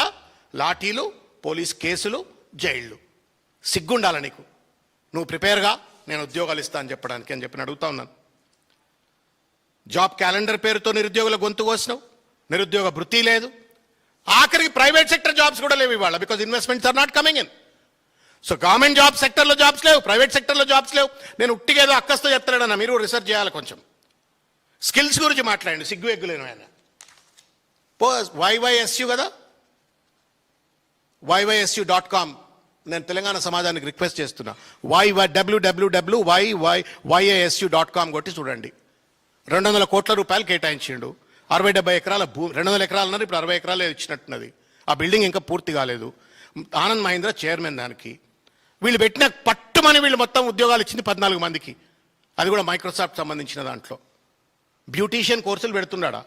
లాఠీలు, పోలీస్ కేసులు, జైళ్ళు. సిగ్గుండాల నీకు. నువ్వు ప్రిపేర్గా నేను ఉద్యోగాలు ఇస్తా అని చెప్పడానికి అని చెప్పి అడుగుతా ఉన్నాను. జాబ్ క్యాలెండర్ పేరుతో నిరుద్యోగుల గొంతు కోసినావు. నిరుద్యోగ వృత్తి లేదు. ఆఖరికి ప్రైవేట్ సెక్టర్ జాబ్స్ కూడా లేవు ఇవాళ. Because investments are not coming in. So government job సెక్టర్లో జాబ్స్ లేవు, ప్రైవేట్ సెక్టర్లో జాబ్స్ లేవు. నేను ఉట్టిగేదో అక్కస్తో చెప్తాడన్నా, మీరు రీసెర్చ్ చేయాలి కొంచెం. స్కిల్స్ గురించి మాట్లాడండి, సిగ్గు ఎగ్గులేను ఆయన. YYSU కదా, YYSU.com. నేను తెలంగాణ సమాజానికి రిక్వెస్ట్ చేస్తున్నా. www.YYSU.com కొట్టి చూడండి. 200 కోట్ల రూపాయలు కేటాయించిండు. 60-70 ఎకరాల భూమి, 200 ఎకరాలు అన్నారు, ఇప్పుడు 60 ఎకరాలు ఇచ్చినట్టున్నది. ఆ బిల్డింగ్ ఇంకా పూర్తి కాలేదు. ఆనంద్ మహీంద్ర చైర్మన్ దానికి. వీళ్ళు పెట్టిన పట్టుమని వీళ్ళు మొత్తం ఉద్యోగాలు ఇచ్చింది 14 మందికి. అది కూడా మైక్రోసాఫ్ట్ సంబంధించిన దాంట్లో. బ్యూటీషియన్ కోర్సులు పెడుతున్నాడా?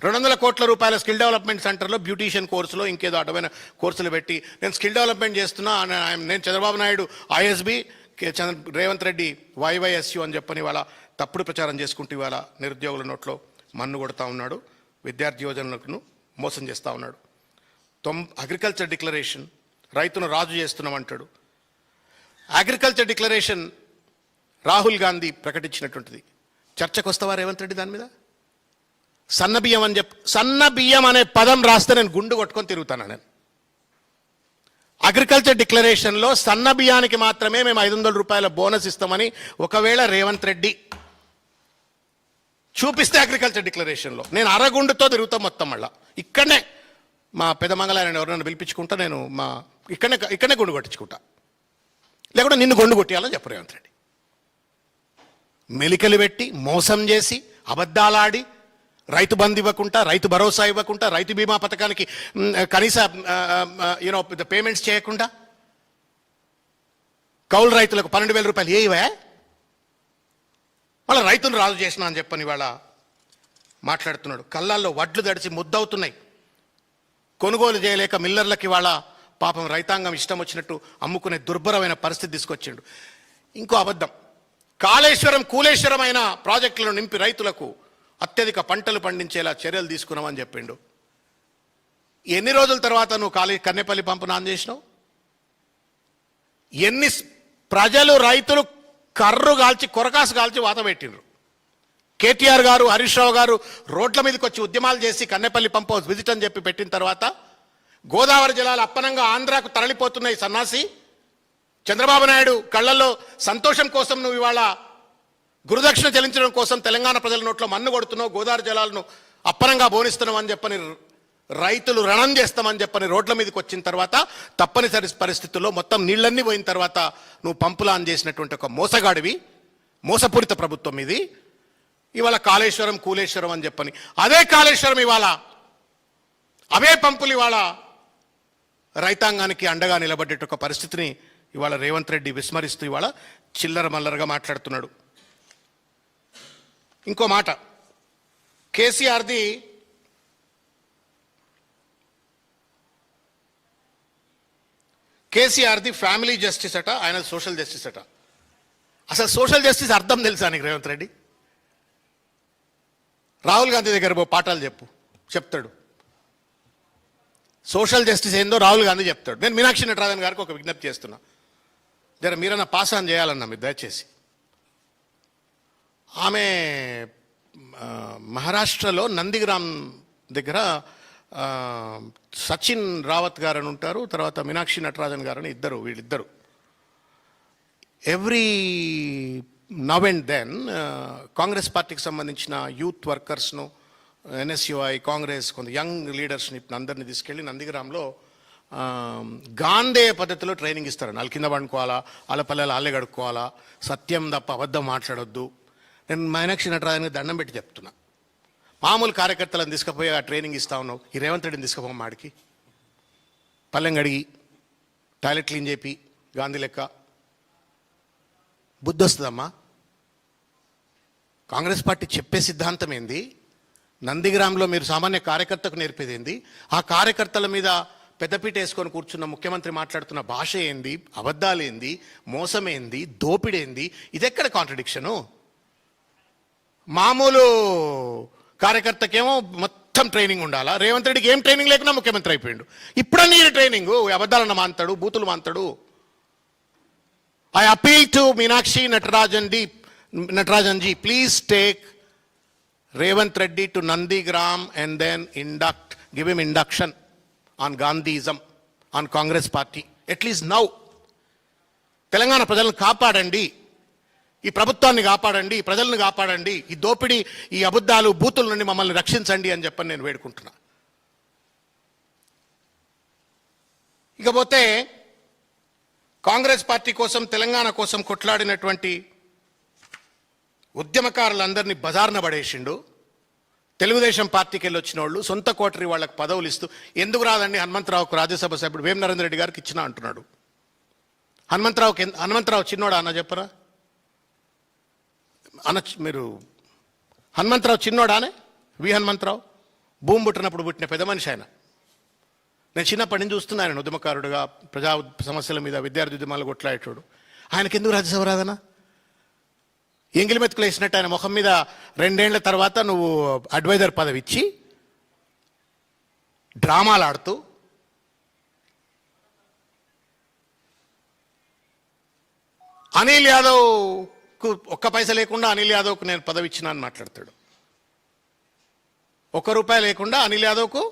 200 కోట్ల రూపాయల స్కిల్ డెవలప్మెంట్ సెంటర్లో బ్యూటీషియన్ కోర్సులో ఇంకేదో అడ్డమైన కోర్సులు పెట్టి నేను స్కిల్ డెవలప్మెంట్ చేస్తున్నా, నేను చంద్రబాబు నాయుడు ISB, రేవంత్ రెడ్డి YYSU అని చెప్పని ఇవాళ తప్పుడు ప్రచారం చేసుకుంటూ ఇవాళ నిరుద్యోగుల నోట్లో మన్ను కొడతా ఉన్నాడు. విద్యార్థి యోజనలను మోసం చేస్తూ ఉన్నాడు. అగ్రికల్చర్ డిక్లరేషన్, రైతును రాజు చేస్తున్నామంటాడు. అగ్రికల్చర్ డిక్లరేషన్ రాహుల్ గాంధీ ప్రకటించినటువంటిది. చర్చకు వస్తావా రేవంత్ రెడ్డి దాని మీద? సన్న బియ్యం అని సన్న బియ్యం అనే పదం రాస్తే నేను గుండు కొట్టుకొని తిరుగుతాను. నేను అగ్రికల్చర్ డిక్లరేషన్లో సన్న బియ్యానికి మాత్రమే మేము 500 రూపాయల బోనస్ ఇస్తామని ఒకవేళ రేవంత్ రెడ్డి చూపిస్తే అగ్రికల్చర్ డిక్లరేషన్లో నేను అరగుండుతో తిరుగుతాం మొత్తం. మళ్ళా ఇక్కడనే మా పెదమంగళాయన ఎవరైనా పిలిపించుకుంటా, నేను ఇక్కడనే గుండు కొట్టించుకుంటా. లేకుంటే నిన్ను గుండు కొట్టియాలని చెప్పు రేవంత్ రెడ్డి. మెలికలు పెట్టి మోసం చేసి అబద్ధాలాడి రైతు బంధు ఇవ్వకుండా, రైతు భరోసా ఇవ్వకుండా, రైతు బీమా పథకానికి కనీస పేమెంట్స్ చేయకుండా, కౌలు రైతులకు 12,000 రూపాయలు ఏవే వాళ్ళ రైతును రాజు చేసిన అని చెప్పని ఇవాళ మాట్లాడుతున్నాడు. కళ్ళల్లో వడ్లు దడిచి ముద్దవుతున్నాయి. కొనుగోలు చేయలేక మిల్లర్లకి వాళ్ళ పాపం రైతాంగం ఇష్టం వచ్చినట్టు అమ్ముకునే దుర్భరమైన పరిస్థితి తీసుకొచ్చిండు. ఇంకో అబద్ధం, కాళేశ్వరం కూలేశ్వరమైన ప్రాజెక్టులను నింపి రైతులకు అత్యధిక పంటలు పండించేలా చర్యలు తీసుకున్నామని చెప్పిండు. ఎన్ని రోజుల తర్వాత నువ్వు కన్నెపల్లి పంపును ఆన్ చేసినావు? ఎన్ని ప్రజలు రైతులు కర్రు కాల్చి కొరకాసు కాల్చి వాత పెట్టిండ్రు. కేటీఆర్ గారు, హరీష్ రావు గారు రోడ్ల మీదకి వచ్చి ఉద్యమాలు చేసి కన్నెపల్లి పంప్ హౌస్ విజిట్ అని చెప్పి పెట్టిన తర్వాత గోదావరి జలాలు అప్పనంగా ఆంధ్రాకు తరలిపోతున్నాయి. సన్నాసి చంద్రబాబు నాయుడు కళ్ళల్లో సంతోషం కోసం నువ్వు ఇవాళ గురుదక్షిణ చెల్లించడం కోసం తెలంగాణ ప్రజల నోట్లో మన్ను కొడుతున్నావు. గోదావరి జలాలను అప్పనంగా బోనిస్తున్నావు అని చెప్పని రైతులు రణం చేస్తామని చెప్పని రోడ్ల మీదకి వచ్చిన తర్వాత తప్పనిసరి పరిస్థితుల్లో మొత్తం నీళ్ళన్నీ పోయిన తర్వాత నువ్వు పంపులు ఆన్ చేసినటువంటి ఒక మోసగాడివి. మోసపూరిత ప్రభుత్వం ఇది. ఇవాళ కాళేశ్వరం కూలేశ్వరం అని చెప్పని అదే కాళేశ్వరం ఇవాళ, అవే పంపులు ఇవాళ రైతాంగానికి అండగా నిలబడ్డేట ఒక పరిస్థితిని ఇవాళ రేవంత్ రెడ్డి విస్మరిస్తూ ఇవాళ చిల్లర మల్లరగా మాట్లాడుతున్నాడు. ఇంకో మాట, కేసీఆర్ది ఫ్యామిలీ జస్టిస్ అట, ఆయన సోషల్ జస్టిస్ అట. అసలు సోషల్ జస్టిస్ అర్థం తెలుసా నీకు రేవంత్ రెడ్డి? రాహుల్ గాంధీ దగ్గర పాఠాలు చెప్తాడు. సోషల్ జస్టిస్ ఏందో రాహుల్ గాంధీ చెప్తాడు. నేను మీనాక్షి నటరాజన్ గారికి ఒక విజ్ఞప్తి చేస్తున్నా, జర మీరన్నా పాస్ ఆన్ చేయాలన్నా మీరు దయచేసి. ఆమె మహారాష్ట్రలో నందిగ్రామ్ దగ్గర సచిన్ రావత్ గారు అని ఉంటారు, తర్వాత మీనాక్షి నటరాజన్ గారు అని వీళ్ళిద్దరు every now and then Congress పార్టీకి సంబంధించిన యూత్ వర్కర్స్ను, NSUI, కాంగ్రెస్ కొంత యంగ్ లీడర్స్ని అందరినీ తీసుకెళ్ళి నందిగ్రామ్లో గాంధేయ పద్ధతిలో ట్రైనింగ్ ఇస్తారు. వాళ్ళ కింద పండుకోవాలా, వాళ్ళ పల్లెలు వాళ్ళే కడుక్కోవాలా, సత్యం తప్ప అబద్ధం మాట్లాడొద్దు. నేను మీనాక్షి నటరాజన్కి దండం పెట్టి చెప్తున్నా, మామూలు కార్యకర్తలను తీసుకుపోయి ఆ ట్రైనింగ్ ఇస్తా ఉన్నావు. ఈ రేవంత్ రెడ్డిని తీసుకుపోం మాడికి, పల్లెం గడిగి టాయిలెట్ క్లీన్ చేపి గాంధీ లెక్క బుద్ధి వస్తుందమ్మా. కాంగ్రెస్ పార్టీ చెప్పే సిద్ధాంతం ఏంది? నందిగ్రామ్లో మీరు సామాన్య కార్యకర్తకు నేర్పేది ఏంది? ఆ కార్యకర్తల మీద పెద్దపీట వేసుకొని కూర్చున్న ముఖ్యమంత్రి మాట్లాడుతున్న భాష ఏంది? అబద్ధాలేంది? మోసమేంది? దోపిడేంది? ఇదెక్కడ కాంట్రడిక్షను? మామూలు కార్యకర్తకేమో మొత్తం ట్రైనింగ్ ఉండాలా, రేవంత్ రెడ్డికి ఏం ట్రైనింగ్ లేకుండా ముఖ్యమంత్రి అయిపోయిండు. ఇప్పుడన్నీ ట్రైనింగ్ అబద్ధాలన్న మాంతాడు, బూతులు మాంతాడు. I appeal to Meenakshi Natarajan ji, please take Revanth Reddy to Nandigram and then give him induction on Gandhiism, on Congress party. At least now. Telangana ప్రజలను కాపాడండి, ఈ ప్రభుత్వాన్ని కాపాడండి, ఈ ప్రజలను కాపాడండి, ఈ దోపిడీ, ఈ అబద్ధాలు, బూతుల నుండి మమ్మల్ని రక్షించండి అని చెప్పని నేను వేడుకుంటున్నా. ఇకపోతే కాంగ్రెస్ పార్టీ కోసం, తెలంగాణ కోసం కొట్లాడినటువంటి ఉద్యమకారులందరినీ బజార్న పడేసిండు. తెలుగుదేశం పార్టీకి వెళ్ళి వచ్చిన వాళ్ళు సొంత కోటరీ వాళ్ళకి పదవులు ఇస్తూ, ఎందుకు రాదండి హనుమంతరావుకు రాజ్యసభ సభ్యుడు వేం నరేంద్ర రెడ్డి గారికి ఇచ్చినా అంటున్నాడు. హనుమంతరావు చిన్నోడా అన్న చెప్పరా అన్న? మీరు హనుమంతరావు చిన్నోడానే? హనుమంతరావు భూమి పుట్టినప్పుడు పుట్టిన పెద్ద మనిషి ఆయన. నేను చిన్నప్పటి నుంచి చూస్తున్నా ఆయన ఉద్యమకారుడుగా, ప్రజా సమస్యల మీద, విద్యార్థి ఉద్యమాలు కొట్లాడేటోడు. ఆయనకి ఎందుకు రాజ్యసభ రాదనా? ఎంగిలి మెతుకులు వేసినట్టు ఆయన ముఖం మీద 2 ఏళ్ల తర్వాత నువ్వు అడ్వైజర్ పదవి ఇచ్చి డ్రామాలు ఆడుతూ అనిల్ యాదవ్కు ఒక్క పైసా లేకుండా అనిల్ యాదవ్కు నేను పదవి ఇచ్చినా అని మాట్లాడతాడు. ₹1 లేకుండా అనిల్ యాదవ్కు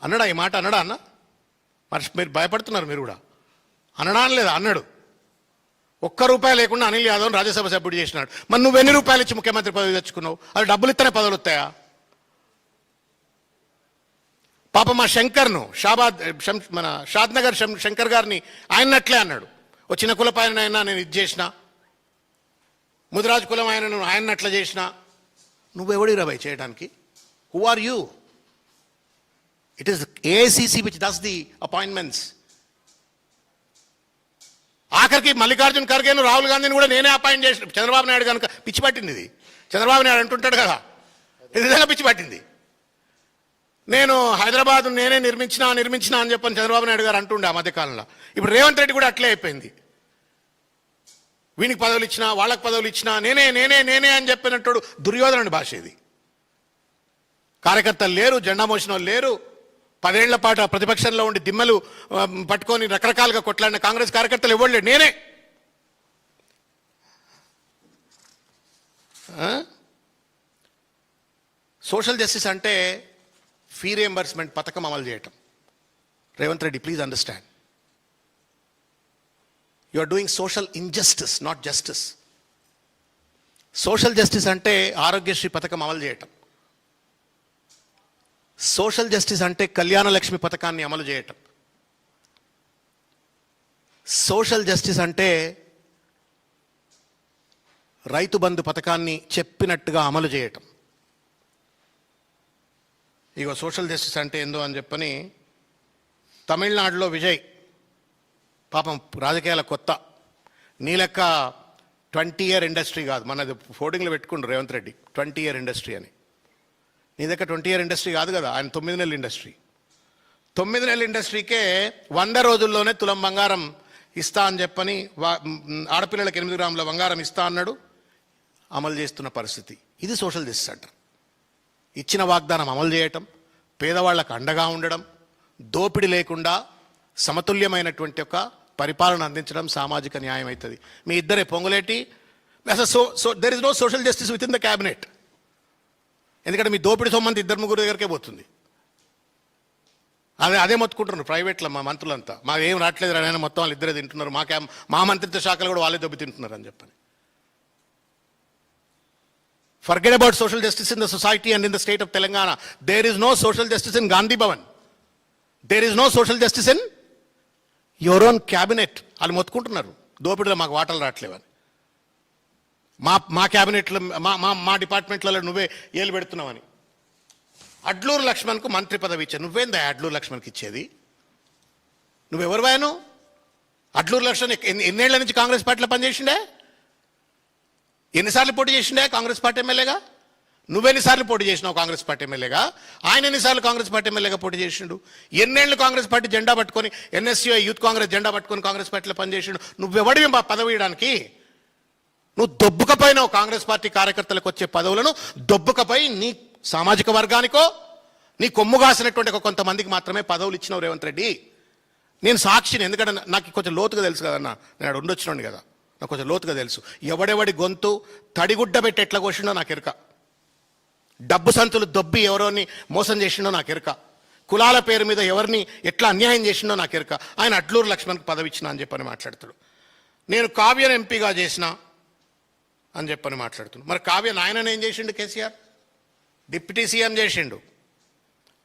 అన్నాడా? ఈ మాట అన్నాడా అన్న? మరి మీరు భయపడుతున్నారు, మీరు కూడా అనడా అనలేదా? అన్నాడు. ₹1 లేకుండా అనిల్ యాదవ్ని రాజ్యసభ సభ్యుడు చేసినాడు. మరి నువ్వు ఎన్ని రూపాయలు ఇచ్చి ముఖ్యమంత్రి పదవి తెచ్చుకున్నావు? అది డబ్బులు ఇస్తేనే పదవులు వస్తాయా? పాప మా శంకర్ను మన షాద్నగర్ శంకర్ గారిని ఆయనట్లే అన్నాడు. ఓ చిన్న కులపాయన అయినా నేను ఇది చేసిన, ముదిరాజు కులం ఆయన ఆయనట్లా చేసిన. నువ్వెవడి రాబాయ్ చేయడానికి? Who are you? It is AICC which does the appointments. ఆఖరికి మల్లికార్జున్ ఖర్గేను, రాహుల్ గాంధీని కూడా నేనే అపాయింట్ చేసిన. చంద్రబాబు నాయుడు కనుక పిచ్చి పట్టింది ఇది. చంద్రబాబు నాయుడు అంటుంటాడు కదా, ఇది నిజంగా పిచ్చి పట్టింది. నేను హైదరాబాద్ నేనే నిర్మించినా అని చెప్పని చంద్రబాబు నాయుడు గారు అంటుండే ఆ మధ్యకాలంలో. ఇప్పుడు రేవంత్ రెడ్డి కూడా అట్లే అయిపోయింది. వీనికి పదవులు ఇచ్చినా, వాళ్ళకి పదవులు ఇచ్చినా నేనే అని చెప్పినట్టు దుర్యోధనుడి భాష ఇది. కార్యకర్తలు లేరు, జెండా మోసిన వాళ్ళు లేరు. 10 ఏళ్ల పాటు ప్రతిపక్షంలో ఉండి దిమ్మలు పట్టుకొని రకరకాలుగా కొట్లాడిన కాంగ్రెస్ కార్యకర్తలు ఇవ్వలేడు. నేనే సోషల్ జస్టిస్ అంటే ఫీ రియంబర్స్మెంట్ పథకం అమలు చేయటం. Revanth Reddy, please understand, you are doing social injustice, not justice. Social justice అంటే ఆరోగ్యశ్రీ పథకం అమలు చేయటం. సోషల్ జస్టిస్ అంటే కళ్యాణ లక్ష్మి పథకాన్ని అమలు చేయటం. సోషల్ జస్టిస్ అంటే రైతు బంధు పథకాన్ని చెప్పినట్టుగా అమలు చేయటం. ఇగో సోషల్ జస్టిస్ అంటే ఏందో అని చెప్పని తమిళనాడులో విజయ్ పాపం రాజకీయాల కొత్త, నీ లెక్క 20-year ఇండస్ట్రీ కాదు, మనది ఫోర్డింగ్లో పెట్టుకుంటారు రేవంత్ రెడ్డి 20-year ఇండస్ట్రీ అని. నీ దగ్గర 20-year ఇండస్ట్రీ కాదు కదా, ఆయన 9 నెలల ఇండస్ట్రీ. 9 నెలల ఇండస్ట్రీకే 100 రోజుల్లోనే తులం బంగారం ఇస్తా అని చెప్పని, ఆడపిల్లలకు 8 గ్రాముల బంగారం ఇస్తా అన్నాడు. అమలు చేస్తున్న పరిస్థితి ఇది. సోషల్ జస్టిస్ అంటారు. ఇచ్చిన వాగ్దానం అమలు చేయటం, పేదవాళ్లకు అండగా ఉండడం, దోపిడీ లేకుండా సమతుల్యమైనటువంటి ఒక పరిపాలన అందించడం సామాజిక న్యాయం అవుతుంది. మీ ఇద్దరే Ponguleti. There is no social justice within the cabinet. ఎందుకంటే మీ దోపిడీ సొమ్మంతా 2-3 దగ్గరికే పోతుంది. అదే మొత్తుకుంటున్నారు ప్రైవేట్లో మా మంత్రులంతా. మాకు ఏం రావట్లేదు అని, మొత్తం వాళ్ళు ఇద్దరే తింటున్నారు, మా మంత్రిత్వ శాఖలు కూడా వాళ్ళే దెబ్బ తింటున్నారు అని చెప్పని. Forget about social justice in the society and in the state of Telangana. There is no social justice in Gandhi Bhavan. There is no social justice in your own cabinet. వాళ్ళు మొత్తుకుంటున్నారు దోపిడీలో మాకు వాటాలు రావట్లేవని. మా క్యాబినెట్లో మా డిపార్ట్మెంట్లలో నువ్వే ఏలు పెడుతున్నావని. అడ్లూరు లక్ష్మణ్కు మంత్రి పదవి ఇచ్చా. నువ్వేందా అడ్లూరు లక్ష్మణ్కి ఇచ్చేది? నువ్వెవరు వాయను? అడ్లూరు లక్ష్మణ్ ఎన్నేళ్ల నుంచి కాంగ్రెస్ పార్టీలో పనిచేసిండే? ఎన్నిసార్లు పోటీ చేసిండే కాంగ్రెస్ పార్టీ ఎమ్మెల్యేగా? నువ్వెన్నిసార్లు పోటీ చేసినావు కాంగ్రెస్ పార్టీ ఎమ్మెల్యేగా? ఆయన ఎన్నిసార్లు కాంగ్రెస్ పార్టీ ఎమ్మెల్యేగా పోటీ చేసిండు? ఎన్నేళ్ళు కాంగ్రెస్ పార్టీ జెండా పట్టుకొని, ఎన్ఎస్యూఐ యూత్ కాంగ్రెస్ జెండా పట్టుకొని కాంగ్రెస్ పార్టీలో పనిచేసిండు? నువ్వెవడివి పదవి ఇవ్వడానికి? నువ్వు దొబ్బుకపోయినావు కాంగ్రెస్ పార్టీ కార్యకర్తలకు వచ్చే పదవులను. దొబ్బుకపోయి నీ సామాజిక వర్గానికో నీ కొమ్ము కాసినటువంటి కొంతమందికి మాత్రమే పదవులు ఇచ్చినావు రేవంత్ రెడ్డి. నేను సాక్షిని, ఎందుకంటే నాకు కొంచెం లోతుగా తెలుసు కదన్నా, నేను అక్కడ ఉండొచ్చినాను కదా, నాకు కొంచెం లోతుగా తెలుసు. ఎవడెవడి గొంతు తడిగుడ్డ పెట్టి ఎట్లా కోసిండో నాకు ఎరుక. డబ్బు సంతులు దొబ్బి ఎవరోని మోసం చేసిండో నాకు ఎరుక. కులాల పేరు మీద ఎవరిని ఎట్లా అన్యాయం చేసిండో నాకు ఎరుక. ఆయన అడ్లూరు లక్ష్మణ్కి పదవి ఇచ్చిన అని చెప్పని మాట్లాడుతాడు. నేను కావ్యను ఎంపీగా చేసిన అని చెప్పని మాట్లాడుతున్నాను. మరి కావ్య నాయనని ఏం చేసిండు కేసీఆర్? డిప్యూటీ సీఎం చేసిండు.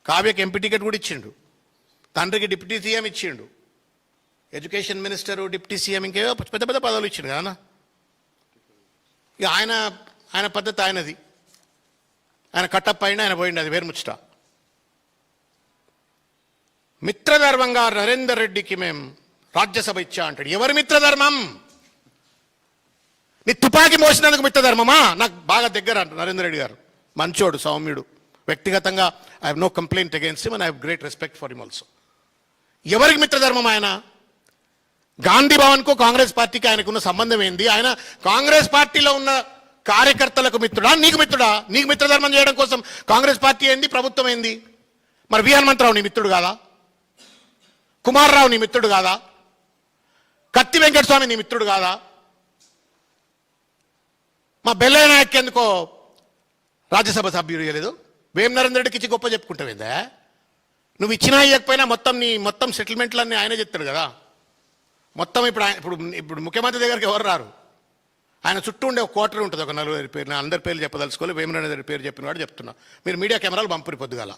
కావ్యకి ఎంపీ టికెట్ కూడా ఇచ్చిండు. తండ్రికి డిప్యూటీ సీఎం ఇచ్చిండు. ఎడ్యుకేషన్ మినిస్టరు, డిప్యూటీ సీఎం, ఇంకేవో పెద్ద పెద్ద పదవులు ఇచ్చిండు కదా. ఇక ఆయన పద్ధతి ఆయనది. ఆయన కట్టప్ అయినా ఆయన పోయిండు, అది వేరు ముచ్చట. మిత్రధర్మంగా నరేందర్ రెడ్డికి మేము రాజ్యసభ ఇచ్చా అంటాడు. ఎవరి మిత్రధర్మం? నీ తుపాకీ మోసినందుకు మిత్రధర్మమా? నాకు బాగా దగ్గర నరేందర్ రెడ్డి గారు, మంచోడు, సౌమ్యుడు. వ్యక్తిగతంగా I have no complaint against him and I have great respect for him also. ఎవరికి మిత్రధర్మం ఆయన? గాంధీ భవన్కు కాంగ్రెస్ పార్టీకి ఆయనకున్న సంబంధం ఏంది? ఆయన కాంగ్రెస్ పార్టీలో ఉన్న కార్యకర్తలకు మిత్రుడా, నీకు మిత్రుడా? నీకు మిత్రధర్మం చేయడం కోసం కాంగ్రెస్ పార్టీ ఏంది, ప్రభుత్వం ఏంది? మరి వి హనుమంతరావు నీ మిత్రుడు కాదా? కుమార్ రావు నీ మిత్రుడు కాదా? కత్తి వెంకటస్వామి నీ మిత్రుడు కాదా? మా బెల్లయ్య నాయక్ ఎందుకో రాజ్యసభ సభ్యుడు ఇవ్వలేదు? వేం నరేందర్ రెడ్డికి ఇచ్చి గొప్ప చెప్పుకుంటావేందా? నువ్వు ఇచ్చినా ఇవ్వకపోయినా మొత్తం సెటిల్మెంట్లన్నీ ఆయనే చెప్తాడు కదా. మొత్తం ఇప్పుడు ముఖ్యమంత్రి దగ్గరికి ఎవరు రారు. ఆయన చుట్టూ ఉండే ఒక కోటరీ ఉంటుంది, ఒక 40 పేరు. నేను అందరి పేర్లు చెప్పదలుచుకోవాలి. వేమనరేందర్ రెడ్డి పేరు చెప్పిన వాడు చెప్తున్నా. మీరు మీడియా కెమెరాలు పంపురి పొద్దుగాల.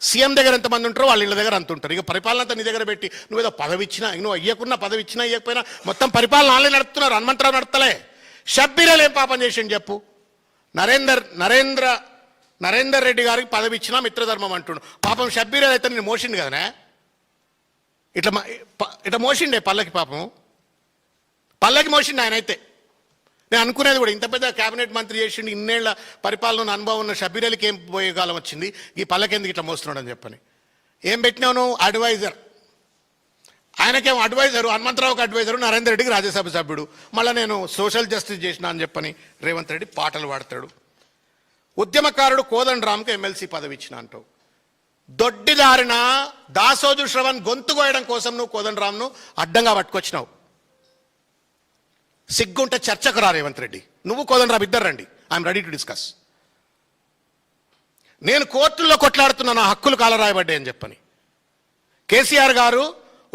సీఎం దగ్గర ఎంతమంది ఉంటారో వాళ్ళ ఇళ్ళ దగ్గర అంత ఉంటారు. ఇక పరిపాలన అంతా నీ దగ్గర పెట్టి నువ్వేదో పదవి ఇచ్చినా, నువ్వు అయ్యకున్న పదవి ఇచ్చినా ఇవ్వకపోయినా మొత్తం పరిపాలన వాళ్ళే నడుపుతున్నారు. హనుమంతరావు నడతలే. షబ్బీరాలు ఏం పాపం చేసిండు చెప్పు? నరేందర్ రెడ్డి గారికి పదవి ఇచ్చినా మిత్రధర్మం అంటుండు. పాపం షబ్బీరాలు అయితే నేను మోసిండు కదనే, ఇట్లా మోసిండే పల్లకి. పాపం పల్లకి మోసిండు ఆయన. అయితే నేను అనుకునేది కూడా, ఇంత పెద్ద కేబినెట్ మంత్రి చేసిండు, ఇన్నేళ్ల పరిపాలన అనుభవం ఉన్న షబ్బీరాలకి ఏం పోయే కాలం వచ్చింది, ఈ పల్లకెందుకు ఇట్లా మోస్తున్నాడు అని చెప్పని. ఏం పెట్టినావు నువ్వు? అడ్వైజర్. ఆయనకేమో అడ్వైజరు, హనుమంతరావుకి అడ్వైజరు, నరేందర్ రెడ్డికి రాజ్యసభ సభ్యుడు. మళ్ళీ నేను సోషల్ జస్టిస్ చేసిన అని చెప్పని రేవంత్ రెడ్డి పాటలు పాడతాడు. ఉద్యమకారుడు కోదండరామ్కి ఎమ్మెల్సీ పదవి ఇచ్చిన అంటావు. దొడ్డిదారిన దాసోజు శ్రవణ్ గొంతు కోయడం కోసం నువ్వు కోదండరామ్ను అడ్డంగా పట్టుకొచ్చినావు. సిగ్గుంటే చర్చకు రా రేవంత్ రెడ్డి. నువ్వు కోదండరామ్ ఇద్దరు రండి, ఐఎమ్ రెడీ టు డిస్కస్. నేను కోర్టుల్లో కొట్లాడుతున్నా నా హక్కులు కాలరాయబడ్డాయి అని చెప్పని. కేసీఆర్ గారు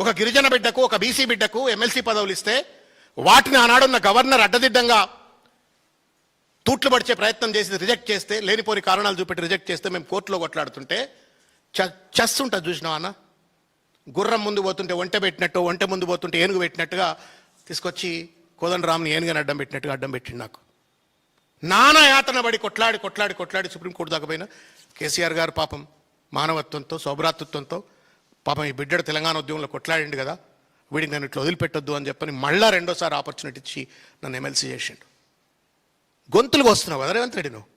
ఒక గిరిజన బిడ్డకు, ఒక బీసీ బిడ్డకు ఎమ్మెల్సీ పదవులు ఇస్తే వాటిని ఆనాడున్న గవర్నర్ అడ్డదిడ్డంగా తూట్లు పడిచే ప్రయత్నం చేసి రిజెక్ట్ చేస్తే, లేనిపోని కారణాలు చూపెట్టి రిజెక్ట్ చేస్తే మేము కోర్టులో కొట్లాడుతుంటే చెస్ ఉంటుంది చూసినావా అన్న? గుర్రం ముందు పోతుంటే ఒంటె పెట్టినట్టు, ఒంటె ముందు పోతుంటే ఏనుగు పెట్టినట్టుగా తీసుకొచ్చి కోదండరామ్ని ఏనుగని అడ్డం పెట్టినట్టుగా అడ్డం పెట్టిండు నాకు. నానా యాతన పడి కొట్లాడి సుప్రీంకోర్టు దాకా పోయిన కేసీఆర్ గారు పాపం మానవత్వంతో, సౌభ్రాతృత్వంతో పాపం ఈ బిడ్డడు తెలంగాణ ఉద్యమంలో కొట్లాడిండు కదా, వీడికి నన్ను ఇట్లా వదిలిపెట్టొద్దు అని చెప్పని మళ్ళా రెండోసారి ఆపర్చునిటీ ఇచ్చి నన్ను ఎమ్మెల్సీ చేసిండు. గొంతులు వస్తున్నావు కదా రేవంత్ రెడ్డి నువ్వు.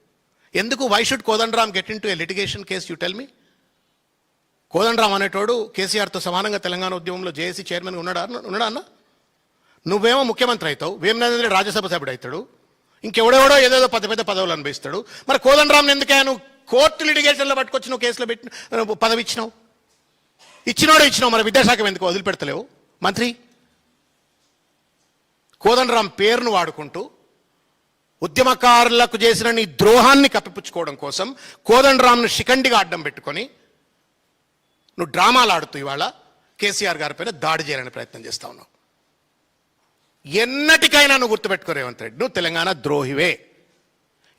ఎందుకు? Why should Kodandaram get into a litigation case? You tell me. Kodandaram అనేటోడు కేసీఆర్తో సమానంగా తెలంగాణ ఉద్యమంలో జేఏసీ చైర్మన్గా ఉన్నాడా అన్న? నువ్వేమో ముఖ్యమంత్రి అవుతావు, వేమనరేందర్ రెడ్డి రాజ్యసభ సభ్యుడు అవుతాడు, ఇంకెవడెవడో ఏదేదో పెద్ద పదవులు అనుభవిస్తాడు. మరి కోదండరామ్ని ఎందుకే నువ్వు కోర్టు లిటిగేషన్లో పట్టుకొచ్చి నువ్వు కేసులో పెట్టి పదవి ఇచ్చినావు? ఇచ్చినావు. మరి విద్యాశాఖ ఎందుకు వదిలిపెడతలేవు మంత్రి? కోదండరామ్ పేరును వాడుకుంటూ ఉద్యమకారులకు చేసిన నీ ద్రోహాన్ని కప్పిపుచ్చుకోవడం కోసం కోదండరామ్ను శిఖండిగా అడ్డం పెట్టుకొని నువ్వు డ్రామాలు ఆడుతూ ఇవాళ కేసీఆర్ గారి పైన దాడి చేయాలని ప్రయత్నం చేస్తా ఉన్నావు. ఎన్నటికైనా నువ్వు గుర్తుపెట్టుకో రేవంత్ రెడ్డి, నువ్వు తెలంగాణ ద్రోహివే.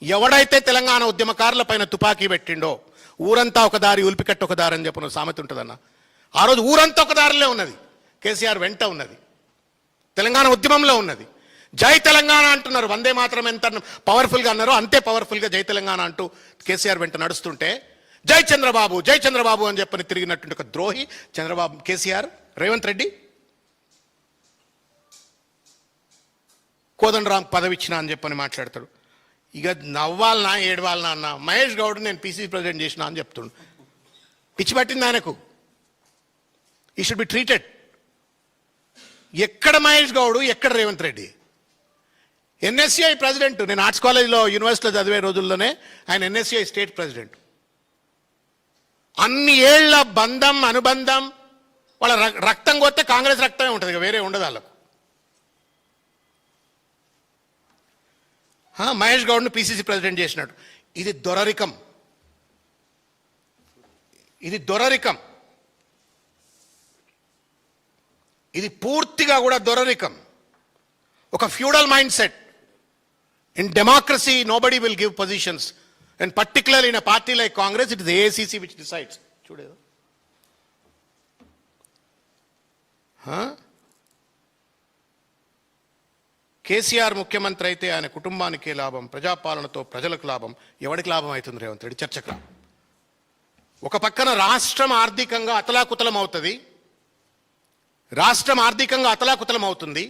ఎవడైతే తెలంగాణ ఉద్యమకారుల పైన తుపాకీ పెట్టిండో, ఊరంతా ఒక దారి ఉల్పికట్టు ఒక దారి అని చెప్పిన సామెత ఉంటుందన్న, ఆ రోజు ఊరంతా ఒక దారిలో ఉన్నది, కేసీఆర్ వెంట ఉన్నది, తెలంగాణ ఉద్యమంలో ఉన్నది. జై తెలంగాణ అంటున్నారు, వందే మాత్రం ఎంత పవర్ఫుల్గా అన్నారో అంతే పవర్ఫుల్గా జై తెలంగాణ అంటూ కేసీఆర్ వెంట నడుస్తుంటే జై చంద్రబాబు అని చెప్పని తిరిగినటువంటి ఒక ద్రోహి చంద్రబాబు, కేసీఆర్. రేవంత్ రెడ్డి కోదండరాం పదవి ఇచ్చిన అని చెప్పని మాట్లాడతాడు. ఇక నవ్వాలనా ఏడవాలనా అన్న మహేష్ గౌడ్ నేను పీసీసీ ప్రెసిడెంట్ చేసిన అని చెప్తుండు. పిచ్చి పట్టింది ఆయనకు. ఈ షుడ్ బి ట్రీటెడ్. ఎక్కడ మహేష్ గౌడ్, ఎక్కడ రేవంత్ రెడ్డి? NSUI president. నేను ఆర్ట్స్ కాలేజ్లో యూనివర్సిటీలో చదివే రోజుల్లోనే ఆయన ఎన్ఎస్సిఐ స్టేట్ ప్రెసిడెంట్. అన్ని ఏళ్ల బంధం అనుబంధం, వాళ్ళ రక్తం కొత్తే కాంగ్రెస్ రక్తమే ఉంటుంది, ఇక వేరే ఉండదు వాళ్ళకు. మహేష్ గౌడ్ను పీసీసీ ప్రెసిడెంట్ చేసినాడు. ఇది దొరరికం, ఇది దొరరికం, ఇది పూర్తిగా కూడా దొరరికం. ఒక feudal mindset. In democracy nobody will give positions, and particularly in a party like Congress it is AICC which decides. చూడేదో కేసీఆర్ ముఖ్యమంత్రి అయితే ఆయన కుటుంబానికి లాభం, ప్రజాపాలనతో ప్రజలకు లాభం. ఎవరికి లాభం అవుతుంది రేవంత్ రెడ్డి? చర్చకు రా. ఒక పక్కన రాష్ట్రం ఆర్థికంగా అతలాకుతలం అవుతుంది, రాష్ట్రం ఆర్థికంగా అతలాకుతలం అవుతుంది,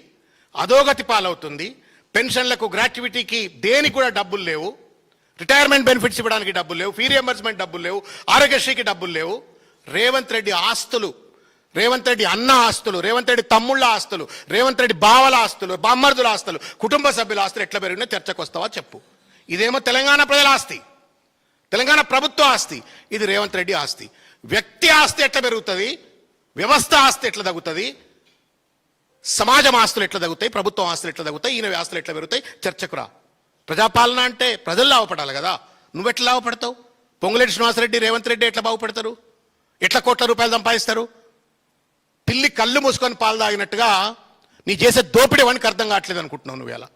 అధోగతి పాలవుతుంది. పెన్షన్లకు, గ్రాట్యుటీకి దేనికి కూడా డబ్బులు లేవు, రిటైర్మెంట్ బెనిఫిట్స్ ఇవ్వడానికి డబ్బులు లేవు, ఫీ రియంబర్స్మెంట్ డబ్బులు లేవు, ఆరోగ్యశ్రీకి డబ్బులు లేవు. రేవంత్ రెడ్డి ఆస్తులు, రేవంత్ రెడ్డి అన్న ఆస్తులు, రేవంత్ రెడ్డి తమ్ముళ్ళ ఆస్తులు, రేవంత్ రెడ్డి బావల ఆస్తులు, బామ్మర్దుల ఆస్తులు, కుటుంబ సభ్యుల ఆస్తులు ఎట్లా పెరిగినా చర్చకు వస్తావా చెప్పు. ఇదేమో తెలంగాణ ప్రజల ఆస్తి, తెలంగాణ ప్రభుత్వ ఆస్తి, ఇది రేవంత్ రెడ్డి ఆస్తి. వ్యక్తి ఆస్తి ఎట్లా పెరుగుతుంది, వ్యవస్థ ఆస్తి ఎట్లా తగ్గుతుంది, సమాజం ఆస్తులు ఎట్లా తగ్గుతాయి, ప్రభుత్వం ఆస్తులు ఎట్లా తగ్గుతాయి, ఈయన ఆస్తులు ఎట్లా పెరుగుతాయి, చర్చకు రా. ప్రజాపాలన అంటే ప్రజలు లాభపడాలి కదా. నువ్వెట్లా లాభపడతావు? పొంగులేటి శ్రీనివాసరెడ్డి, రేవంత్ రెడ్డి ఎట్లా బాగుపడతారు? ఎట్లా కోట్ల రూపాయలు సంపాదిస్తారు? పిల్లి కళ్ళు మూసుకొని పాలు తాగినట్టుగా నీ చేసే దోపిడీ వానికి అర్థం కావట్లేదు అనుకుంటున్నావు నువ్వు. ఇలా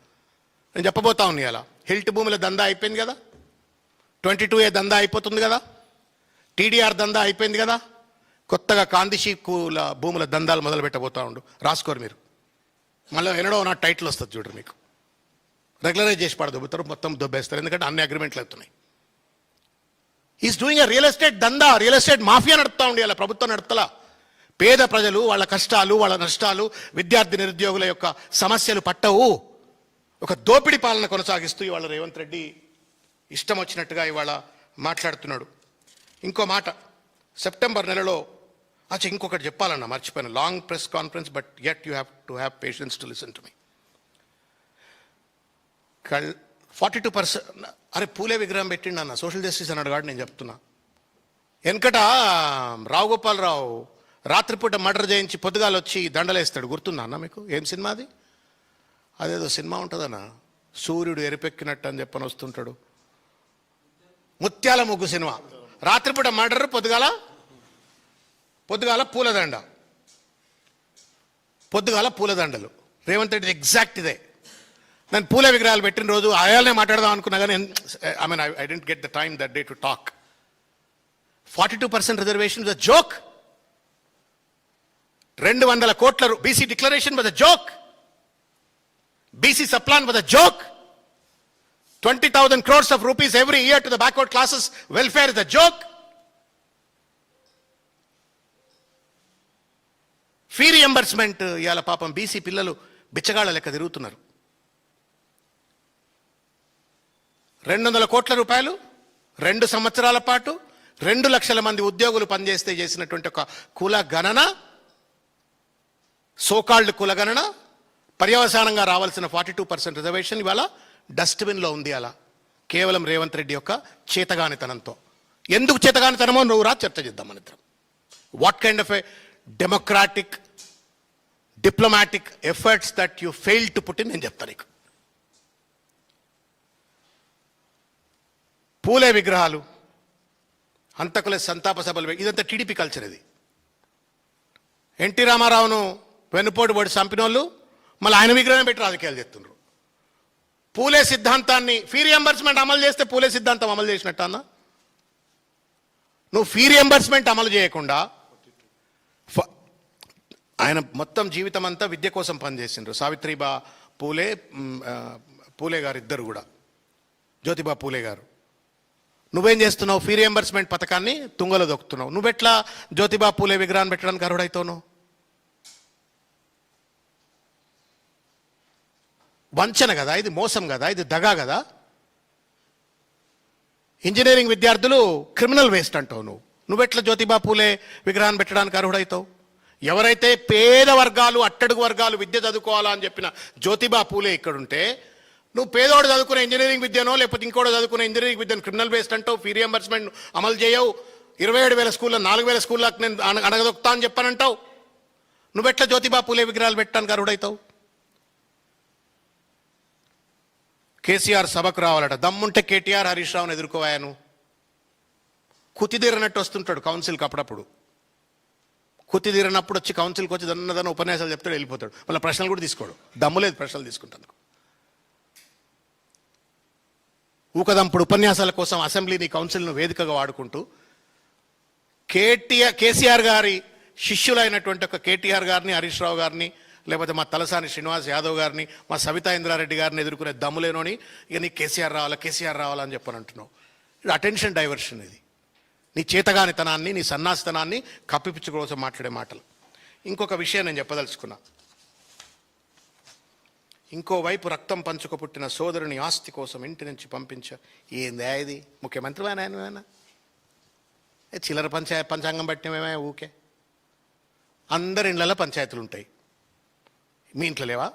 నేను చెప్పబోతా ఉన్నా. ఇలా హిల్ట్ భూముల దందా అయిపోయింది కదా, 22A దందా అయిపోతుంది కదా, టీడీఆర్ దందా అయిపోయింది కదా, కొత్తగా కాందిశీకుల భూముల దందాలు మొదలు పెట్టబోతా ఉండు. రాసుకోరు మీరు. మళ్ళీ ఎన్నడో నా టైటిల్ వస్తుంది చూడరు మీకు. రెగ్యులరైజ్ చేసి పడదొబ్బుతారు, మొత్తం దొబ్బేస్తారు, ఎందుకంటే అన్ని అగ్రిమెంట్లు అవుతున్నాయి. Is doing a real estate దందా, రియల్ ఎస్టేట్ మాఫియా నడుపుతా ఉండి అలా ప్రభుత్వం నడుపుతలా. పేద ప్రజలు వాళ్ళ కష్టాలు, వాళ్ళ నష్టాలు, విద్యార్థి నిరుద్యోగుల యొక్క సమస్యలు పట్టవు. ఒక దోపిడీ పాలన కొనసాగిస్తూ ఇవాళ రేవంత్ రెడ్డి ఇష్టం వచ్చినట్టుగా ఇవాళ మాట్లాడుతున్నాడు. ఇంకో మాట, సెప్టెంబర్ నెలలో ఇంకొకటి చెప్పాలన్నా మర్చిపోయాను. Long press conference, but yet you have to have patience to listen to me. 42%. అరే పూలే విగ్రహం పెట్టిండు అన్న, సోషల్ జస్టిస్ అన్నాడు కాదు, నేను చెప్తున్నా. వెనకట రావు గోపాలరావు రాత్రిపూట మర్డర్ చేయించి పొద్దుగాలు వచ్చి దండలేస్తాడు, గుర్తుందా అన్న మీకు? ఏం సినిమా అది? అదేదో సినిమా ఉంటుందన్న, సూర్యుడు ఎరిపెక్కినట్టు అని చెప్పని వస్తుంటాడు. ముత్యాల ముగ్గు సినిమా. రాత్రిపూట మర్డర్, పొద్దుగాల పూలదండ, పొద్దుగాల పూలదండలు. రేవంత్ రెడ్డి ఎగ్జాక్ట్ ఇదే. నేను పూల విగ్రహాలు పెట్టిన రోజు ఆయాలనే మాట్లాడదాం అనుకున్నా కానీ I didn't get the time that day to talk. 42% reservation was a joke. 200 కోట్ల BC declaration was a joke. BC subplan was a joke. 20,000 crores of rupees every year to the backward classes welfare is a joke. Fee reimbursement ఇవాళ పాపం BC పిల్లలు బిచ్చగాళ్ళ లెక్క తిరుగుతున్నారు. 200 కోట్ల రూపాయలు 2 సంవత్సరాల పాటు 2 లక్షల మంది ఉద్యోగులు పనిచేస్తే చేసినటువంటి ఒక కుల గణన, సోకాల్డ్ కుల గణన, పర్యవసానంగా రావాల్సిన 42% రిజర్వేషన్ ఇవాళ డస్ట్బిన్లో ఉంది. అలా కేవలం రేవంత్ రెడ్డి యొక్క చేతగానితనంతో. ఎందుకు చేతగానితనమో నువ్వు రా చర్చ చేద్దాం మన ఇద్దరం. What kind of a democratic diplomatic efforts that you fail to put in, నేను చెప్తాను నీకు. పూలే విగ్రహాలు, హంతకుల సంతాప సభలు, ఇదంతా టీడీపీ కల్చర్. ఇది ఎన్టీ రామారావును వెన్నుపోటు పడి చంపినోళ్ళు మళ్ళీ ఆయన విగ్రహం పెట్టి రాజకీయాలు చేస్తున్నారు. పూలే సిద్ధాంతాన్ని, ఫీ రియంబర్స్మెంట్ అమలు చేస్తే పూలే సిద్ధాంతం అమలు చేసినట్టు అన్న. నువ్వు ఫీ రియంబర్స్మెంట్ అమలు చేయకుండా ఆయన మొత్తం జీవితం అంతా విద్య కోసం పనిచేసిండ్రు. సావిత్రిబా పూలే, పూలే గారు ఇద్దరు కూడా, జ్యోతిబా పూలే గారు. నువ్వేం చేస్తున్నావు? ఫీ రియంబర్స్మెంట్ పథకాన్ని తుంగలో దొక్కుతున్నావు. నువ్వెట్లా జ్యోతిబా పూలే విగ్రహాన్ని పెట్టడానికి అర్హుడైతావు? నువ్వు వంచన కదా ఇది, మోసం కదా ఇది, దగా కదా. ఇంజనీరింగ్ విద్యార్థులు క్రిమినల్ వేస్ట్ అంటావు నువ్వు. నువ్వెట్లా జ్యోతిబా పూలే విగ్రహాన్ని పెట్టడానికి అర్హుడైతావు? ఎవరైతే పేద వర్గాలు, అట్టడుగు వర్గాలు విద్య చదువుకోవాలా అని చెప్పిన జ్యోతిబా పూలే ఇక్కడుంటే, నువ్వు పేదోడు చదువుకునే ఇంజనీరింగ్ విద్యనో లేకపోతే ఇంకోటి చదువుకునే ఇంజనీరింగ్ విద్యను క్రిమినల్ వేస్ట్ అంటావు. ఫీ రియంబర్స్మెంట్ అమలు చేయవు. 27,000 స్కూల్లో 4,000 స్కూళ్ళకి నేను అడగదొక్తా అని చెప్పానంటావు. నువ్వెట్లా జ్యోతిబా పూలే విగ్రహాలు పెట్టడానికి అర్హుడైతావు? కేసీఆర్ సభకు రావాలట, దమ్ముంటే కేటీఆర్ హరీష్ రావును ఎదుర్కోవాను. కుతిదీరనట్టు వస్తుంటాడు కౌన్సిల్కి అప్పుడప్పుడు. కుతిదీరనప్పుడు వచ్చి కౌన్సిల్కి వచ్చి దన్న ఉపన్యాసాలు చెప్తాడు, వెళ్ళిపోతాడు. మళ్ళీ ప్రశ్నలు కూడా తీసుకోడు, దమ్ము లేదు ప్రశ్నలు తీసుకుంటాను. ఊకదంపుడు ఉపన్యాసాల కోసం అసెంబ్లీని, కౌన్సిల్ను వేదికగా వాడుకుంటూ కేసీఆర్ గారి శిష్యులైనటువంటి ఒక కేటీఆర్ గారిని, హరీష్ రావు గారిని, లేకపోతే మా తలసాని శ్రీనివాస్ యాదవ్ గారిని, మా సవితా ఇంద్రారెడ్డి గారిని ఎదుర్కొనే దమ్ములేనోని ఇక నీకు కేసీఆర్ రావాలని చెప్పని అంటున్నావు. ఇది అటెన్షన్ డైవర్షన్. ఇది నీ చేతగానితనాన్ని, నీ సన్నాసితనాన్ని కప్పిపుచ్చు కోసం మాట్లాడే మాటలు. ఇంకొక విషయం నేను చెప్పదలుచుకున్నా. ఇంకోవైపు రక్తం పంచుకు పుట్టిన సోదరుని ఆస్తి కోసం ఇంటి నుంచి ఏందా ఇది? ముఖ్యమంత్రి ఆయన చిల్లర పంచాంగం పట్టినమేమో ఊకే. అందరి ఇళ్ళలో పంచాయతీలు ఉంటాయి. మీ ఇంట్లో లేవా?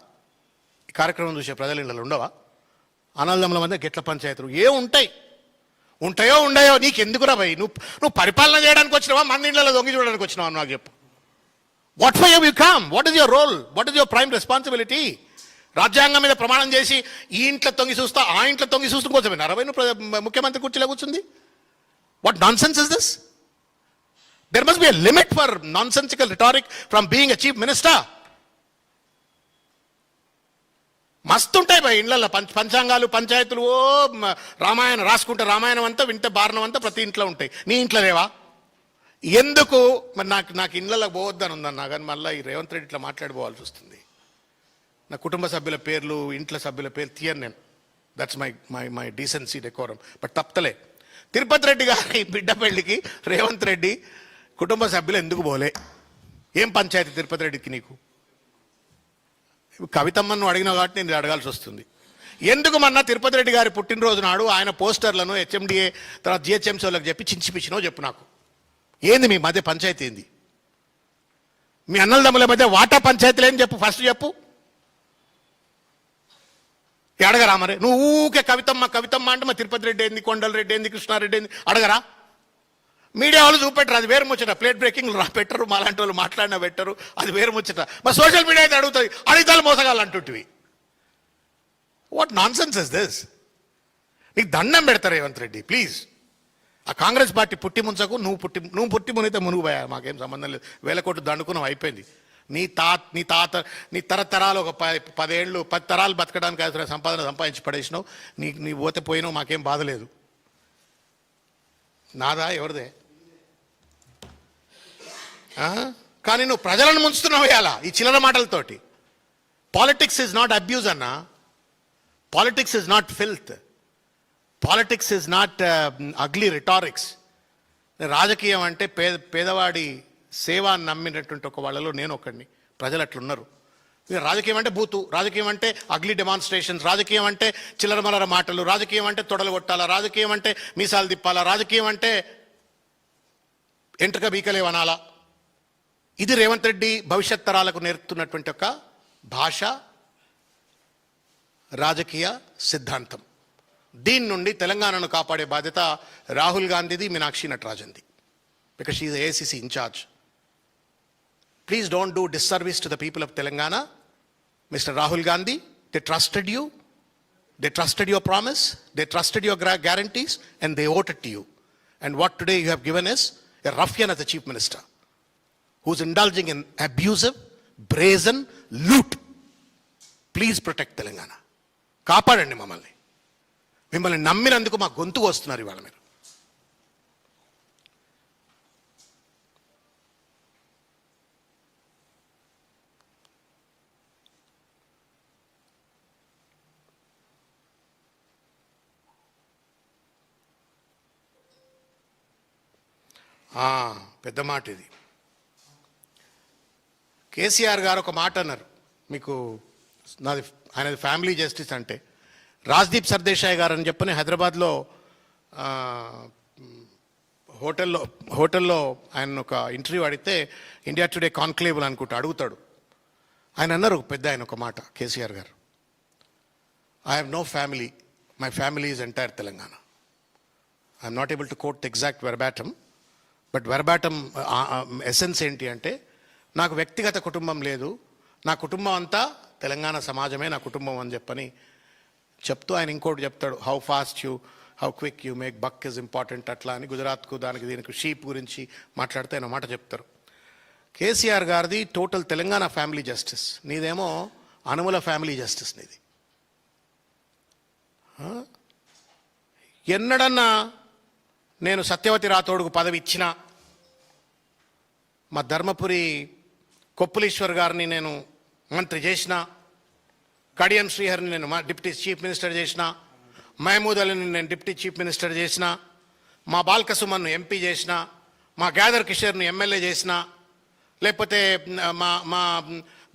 ఈ కార్యక్రమం చూసే ప్రజల ఇళ్ళలో ఉండవా? అన్నదమ్ముల మధ్య గెట్ల పంచాయతీలు ఉంటాయో ఉండయో నీకెందుకురా భయ్? నువ్వు పరిపాలన చేయడానికి వచ్చినావా, మంది ఇళ్ళలో దొంగి చూడడానికి వచ్చినావా? నాకు చెప్పు. What for you come? What is your role? What is your prime responsibility? రాజ్యాంగం మీద ప్రమాణం చేసి ఈ ఇంట్లో తొంగి చూస్తా, ఆ ఇంట్లో తొంగి చూస్తూ కోసమే 60 ముఖ్యమంత్రి కుర్చీలో కూర్చుంది. What nonsense is this? There must be a limit for nonsensical rhetoric from being a chief minister. మస్తుంటాయి భయ్ ఇళ్ళల్లో పంచాంగాలు, పంచాయతీలు. ఓ రామాయణం రాసుకుంటే రామాయణం అంతా, వింటే బారణం అంతా ప్రతి ఇంట్లో ఉంటాయి. నీ ఇంట్లో లేవా? ఎందుకు మరి? నాకు ఇళ్ళలో పోవద్దని ఉందన్నా, కానీ మళ్ళీ ఈ రేవంత్ రెడ్డి ఇట్లా మాట్లాడిపోవాల్సి వస్తుంది. నా కుటుంబ సభ్యుల పేర్లు, ఇంట్లో సభ్యుల పేర్లు తీయను నేను. That's my decency, decorum. But తప్పలే. తిరుపతి రెడ్డి గారి బిడ్డ పెళ్లికి రేవంత్ రెడ్డి కుటుంబ సభ్యులు ఎందుకు పోలే? ఏం పంచాయతీ తిరుపతి రెడ్డికి నీకు? కవితమ్మను అడిగినావు కాబట్టి నేను అడగాల్సి వస్తుంది. ఎందుకు మొన్న తిరుపతి రెడ్డి గారి పుట్టినరోజు నాడు ఆయన పోస్టర్లను హెచ్ఎండిఏ తర్వాత జిహెచ్ఎంసీలకు చెప్పి చించిపిచ్చినావు? చెప్పు నాకు. ఏంది మీ మధ్య పంచాయతీ? ఏంది మీ అన్నలదమ్ముల మధ్య వాటా పంచాయతీలు? ఏం చెప్పు, ఫస్ట్ చెప్పు. అడగరా మరి? నువ్వు ఊకే కవితమ్మ అంటే మా తిరుపతి రెడ్డి ఏంది, కొండల రెడ్డి ఏంది, కృష్ణారెడ్డి ఏంది అడగరా? మీడియా వాళ్ళు చూపెట్టరు, అది వేరు ముచ్చట. ప్లేట్ బ్రేకింగ్ పెట్టరు, మా లాంటి వాళ్ళు మాట్లాడినా పెట్టరు, అది వేరు ముచ్చట. మా సోషల్ మీడియా అయితే అడుగుతుంది, అడిగితాలు మోసగాళ్ళు అంటుంటివి. What nonsense is this? నీకు దండం పెడతారు రేవంత్ రెడ్డి, ప్లీజ్. ఆ కాంగ్రెస్ పార్టీ పుట్టి ముంచకు. నువ్వు పుట్టి మునితే మునుగు పోయా, మాకేం సంబంధం లేదు. 1000 కోట్లు దండుకున్నావు, అయిపోయింది. నీ తరతరాలు ఒక 10 ఏళ్ళు 10 తరాలు బతకడానికి అవసరం సంపాదన సంపాదించి పడేసినావు. నీ పోతే పోయినావు, మాకేం బాధ లేదు. నాదా ఎవరిదే? కానీ నువ్వు ప్రజలను ముంచుతున్నావు ఇలా ఈ చిల్లర మాటలతోటి. పాలిటిక్స్ ఈజ్ నాట్ అబ్యూజ్ అన్నా. Politics is not filth. Politics is not ugly rhetorics. రాజకీయం అంటే పేదవాడి సేవ నమ్మినటువంటి ఒక వాళ్ళలో నేను ఒకడిని. ప్రజలు అట్లున్నారు. రాజకీయం అంటే బూతు, రాజకీయం అంటే అగ్లీ డెమాన్స్ట్రేషన్స్, రాజకీయం అంటే చిల్లర మల్లర మాటలు, రాజకీయం అంటే తొడలు కొట్టాలా, రాజకీయం అంటే మీసాలు తిప్పాలా, రాజకీయం అంటే ఎంట్రక బీకలేవనాలా. ఇది రేవంత్ రెడ్డి భవిష్యత్ తరాలకు నేర్పుతున్నటువంటి ఒక భాష, రాజకీయ సిద్ధాంతం. దీని నుండి తెలంగాణను కాపాడే బాధ్యత రాహుల్ గాంధీది, మీనాక్షి నటరాజన్ది. Because she is AICC incharge. Please don't do disservice to the people of Telangana. Mr. Rahul Gandhi, they trusted you. They trusted your promise. They trusted your guarantees and they voted to you. And what today you have given is a ruffian as the chief minister who's indulging in abusive, brazen loot. Please protect Telangana. కాపాడండి మమ్మల్ని. మిమ్మల్ని నమ్మినందుకు మా గొంతుకు వస్తున్నారు ఇవాళ మీరు. పెద్ద మాట ఇది. కేసీఆర్ గారు ఒక మాట అన్నారు, మీకు ఆయనది ఫ్యామిలీ జస్టిస్ అంటే. రాజ్దీప్ సర్దేశాయ్ గారు అని చెప్పని హైదరాబాద్లో హోటల్లో ఆయన ఒక ఇంటర్వ్యూ అడిగితే, ఇండియా టుడే కాన్క్లేవ్ అనుకుంటా అడుగుతాడు. ఆయన అన్నారు పెద్ద ఆయన ఒక మాట, కేసీఆర్ గారు, I have no family, my family is entire Telangana. I'm not able to quote exact verbatim, but verbatim essence ఏంటి అంటే, నాకు వ్యక్తిగత కుటుంబం లేదు, నా కుటుంబం అంతా తెలంగాణ సమాజమే నా కుటుంబం అని చెప్పని చెప్తూ ఆయన ఇంకోటి చెప్తాడు, how quick you make buck is important అట్లా అని. గుజరాత్కు దానికి దీనికి షీప్ గురించి మాట్లాడితే ఆయన మాట చెప్తారు. కేసీఆర్ గారిది టోటల్ తెలంగాణ ఫ్యామిలీ జస్టిస్, నీదేమో అనుముల ఫ్యామిలీ జస్టిస్ నీది. ఎన్నడన్నా నేను సత్యవతి రాథోడ్కు పదవి ఇచ్చినా, మా ధర్మపురి కొప్పులీశ్వర్ గారిని నేను మంత్రి చేసిన, కడియం శ్రీహరిని నేను డిప్యూటీ చీఫ్ మినిస్టర్ చేసిన, మహమూద్ అలీని నేను డిప్యూటీ చీఫ్ మినిస్టర్ చేసిన, మా బాల్కసుమన్ను ఎంపీ చేసిన, మా గ్యాదర్ కిషోర్ను ఎమ్మెల్యే చేసిన, లేకపోతే మా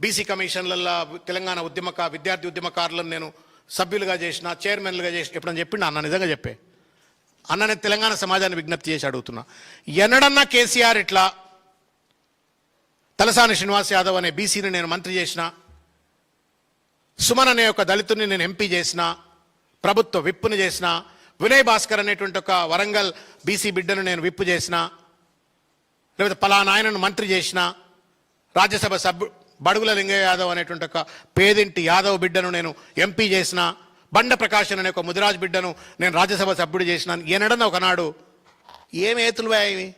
బీసీ కమిషన్లలో తెలంగాణ విద్యార్థి ఉద్యమకారులను నేను సభ్యులుగా చేసిన, చైర్మన్లుగా చేసిన. ఎప్పుడని చెప్పిండు అన్న, నిజంగా చెప్పే అన్న, నేను తెలంగాణ సమాజాన్ని విజ్ఞప్తి చేసి అడుగుతున్నా, ఎన్నడన్నా కేసీఆర్ ఇట్లా తలసాని శ్రీనివాస్ యాదవ్ అనే బీసీని నేను మంత్రి చేసిన, సుమన్ అనే ఒక దళితుని నేను ఎంపీ చేసిన, ప్రభుత్వ విప్పును చేసిన, వినయ్ భాస్కర్ అనేటువంటి ఒక వరంగల్ బీసీ బిడ్డను నేను విప్పు చేసిన, లేకపోతే పలానా ఆయనను మంత్రి చేసిన, రాజ్యసభ బడుగుల లింగయ్య యాదవ్ అనేటువంటి ఒక పేదింటి యాదవ్ బిడ్డను నేను ఎంపీ చేసిన, బండ ప్రకాశన్ అనే ఒక ముదిరాజ్ బిడ్డను నేను రాజ్యసభ సభ్యుడు చేసిన. ఎనడన్నా ఒకనాడు ఏం ఏతులు ఇవి?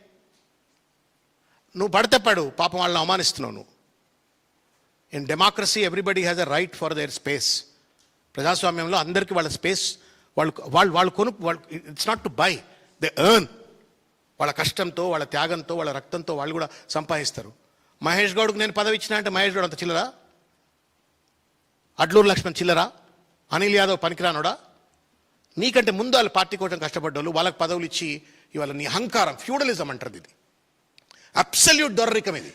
నువ్వు పడితే పడు, పాపం వాళ్ళని అవమానిస్తున్నావు నువ్వు. In democracy everybody has a right for their space. ప్రజాస్వామ్యంలో అందరికీ వాళ్ళ స్పేస్ వాళ్ళు it's not to buy, they earn. వాళ్ళ కష్టంతో, వాళ్ళ త్యాగంతో, వాళ్ళ రక్తంతో వాళ్ళు కూడా సంపాదిస్తారు. మహేష్ గౌడ్కు నేను పదవి ఇచ్చినా అంటే మహేష్ గౌడ్ అంత చిల్లరా? అడ్లూరు లక్ష్మణ్ చిల్లరా? అనిల్ యాదవ్ పనికిరానోడా? నీకంటే ముందు వాళ్ళ పార్టీ కోసం కష్టపడ్డోళ్ళు వాళ్ళకి పదవులు ఇచ్చి ఇవాళ నీ అహంకారం, ఫ్యూడలిజం అంటారు ఇది, అబ్సల్యూట్ దొర్రికం ఇది.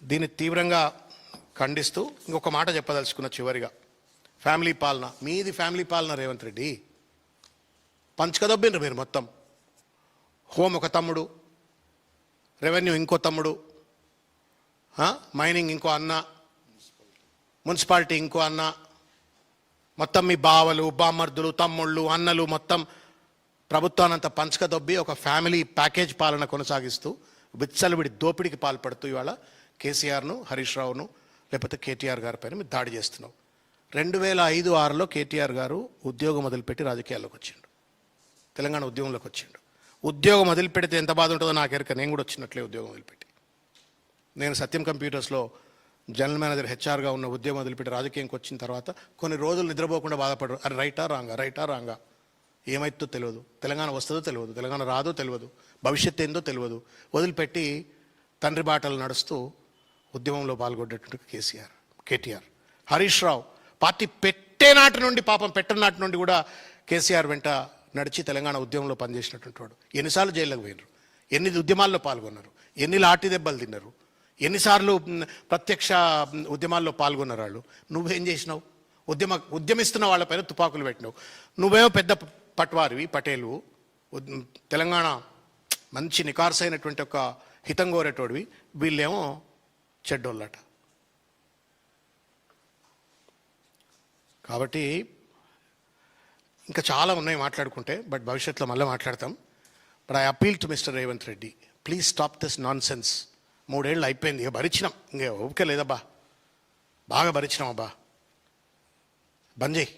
దీన్ని తీవ్రంగా ఖండిస్తూ ఇంకొక మాట చెప్పదలుచుకున్న చివరిగా, ఫ్యామిలీ పాలన, మీది ఫ్యామిలీ పాలన రేవంత్ రెడ్డి. పంచకదొబ్బిండ్రు మీరు మొత్తం. హోమ్ ఒక తమ్ముడు, రెవెన్యూ ఇంకో తమ్ముడు, మైనింగ్ ఇంకో అన్న, మున్సిపాలిటీ ఇంకో అన్న, మొత్తం మీ బావలు, బామ్మర్దులు, తమ్ముళ్ళు, అన్నలు మొత్తం ప్రభుత్వానంతా పంచకదొబ్బి ఒక ఫ్యామిలీ ప్యాకేజ్ పాలన కొనసాగిస్తూ విచ్చలవిడి దోపిడీకి పాల్పడుతూ ఇవాళ కేసీఆర్ను, హరీష్ రావును, లేకపోతే కేటీఆర్ గారి పైన మీరు దాడి చేస్తున్నావు. 2005-06లో కేటీఆర్ గారు ఉద్యోగం మొదలుపెట్టి రాజకీయాల్లోకి వచ్చిండు, తెలంగాణ ఉద్యోగంలోకి వచ్చిండు. ఉద్యోగం వదిలిపెడితే ఎంత బాధ ఉంటుందో నాకు ఎరక. నేను కూడా వచ్చినట్లే ఉద్యోగం వదిలిపెట్టి. నేను సత్యం కంప్యూటర్స్లో జనరల్ మేనేజర్ హెచ్ఆర్గా ఉన్న ఉద్యోగం వదిలిపెట్టి రాజకీయంకి వచ్చిన తర్వాత కొన్ని రోజులు నిద్రపోకుండా బాధపడరు. అది రైటా రాంగా, ఏమైతుందో తెలియదు, తెలంగాణ వస్తుందో తెలియదు, తెలంగాణ రాదో తెలియదు, భవిష్యత్తు ఏందో తెలియదు, వదిలిపెట్టి తండ్రి బాటలు నడుస్తూ ఉద్యమంలో పాల్గొనేటువంటి కేటీఆర్. హరీష్ రావు పార్టీ పెట్టే నాటి నుండి, పాపం పెట్టని నాటి నుండి కూడా కేసీఆర్ వెంట నడిచి తెలంగాణ ఉద్యమంలో పనిచేసినటువంటి వాడు. ఎన్నిసార్లు జైల్లోకి పోయినారు, ఎన్ని ఉద్యమాల్లో పాల్గొన్నారు, ఎన్ని లాఠీ దెబ్బలు తిన్నారు, ఎన్నిసార్లు ప్రత్యక్ష ఉద్యమాల్లో పాల్గొన్నారు వాళ్ళు. నువ్వేం చేసినావు? ఉద్యమిస్తున్న వాళ్ళపైన తుపాకులు పెట్టినావు. నువ్వేమో పెద్ద పట్వారివి, పటేలు, తెలంగాణ మంచి నికార్సైనటువంటి ఒక హితం కోరేటోడివి, వీళ్ళేమో చెడ్డోళ్ళట. కాబట్టి ఇంకా చాలా ఉన్నాయి మాట్లాడుకుంటే, బట్ భవిష్యత్తులో మళ్ళీ మాట్లాడతాం. But I appeal to mister Revanth Reddy, please stop this non sense. 3 ఏళ్ళు అయిపోయింది, ఇక భరించినాం, ఇంకే ఓపిక లేదబ్బా, బాగా భరించినాం అబ్బా. బంద్ చేయి,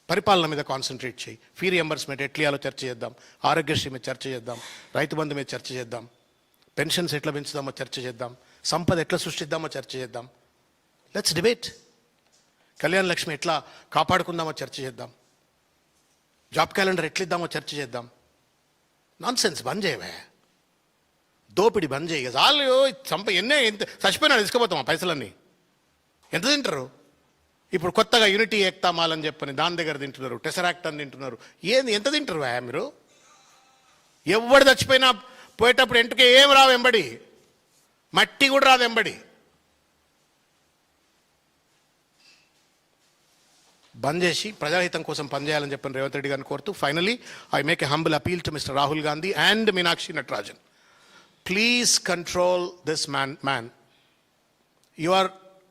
పరిపాలన మీద కాన్సన్ట్రేట్ చేయి. ఫీ రియంబర్స్మెంట్ ఎట్లియాలో చర్చ చేద్దాం, ఆరోగ్యశ్రీ మీద చర్చ చేద్దాం, రైతు బంధు మీద చర్చ చేద్దాం, పెన్షన్స్ ఎట్లా పెంచుదామో చర్చ చేద్దాం, సంపద ఎట్లా సృష్టిద్దామో చర్చ చేద్దాం. Let's debate. కళ్యాణ లక్ష్మి ఎట్లా కాపాడుకుందామో చర్చ చేద్దాం, జాబ్ క్యాలెండర్ ఎట్లిద్దామో చర్చ చేద్దాం. నాన్ సెన్స్ బంద్ చేయవే, దోపిడి బంద్ చేయి. చాలు ఎంత చచ్చిపోయినా తీసుకుపోతాం ఆ పైసలన్నీ. ఎంత తింటారు? ఇప్పుడు కొత్తగా యూనిటీ ఏక్తా మాల్ అని చెప్పని దాని దగ్గర తింటున్నారు, టెసరాక్ట్ అని తింటున్నారు. ఎంత తింటారు మీరు? ఎవడు చచ్చిపోయినా పోయేటప్పుడు ఎంటుకే ఏం రావు వెంబడి, మట్టి కూడా రాదు వెంబడి. బంద్ చేసి ప్రజాహితం కోసం పనిచేయాలని చెప్పిన రేవంత్ రెడ్డి గారిని కోరుతూ finally I make a humble appeal to mister Rahul Gandhi and Meenakshi Natarajan. Please control this man. You are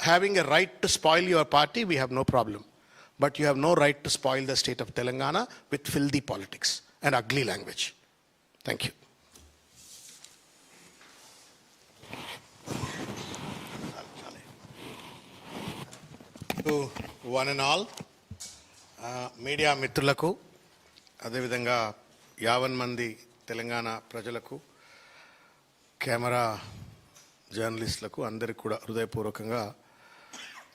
having a right to spoil your party, we have no problem. But you have no right to spoil the state of Telangana with filthy politics and ugly language. Thank you. To one and all, media మిత్రులకు, అదేవిధంగా 50 మంది తెలంగాణ ప్రజలకు, camera జర్నలిస్టులకు అందరికీ కూడా హృదయపూర్వకంగా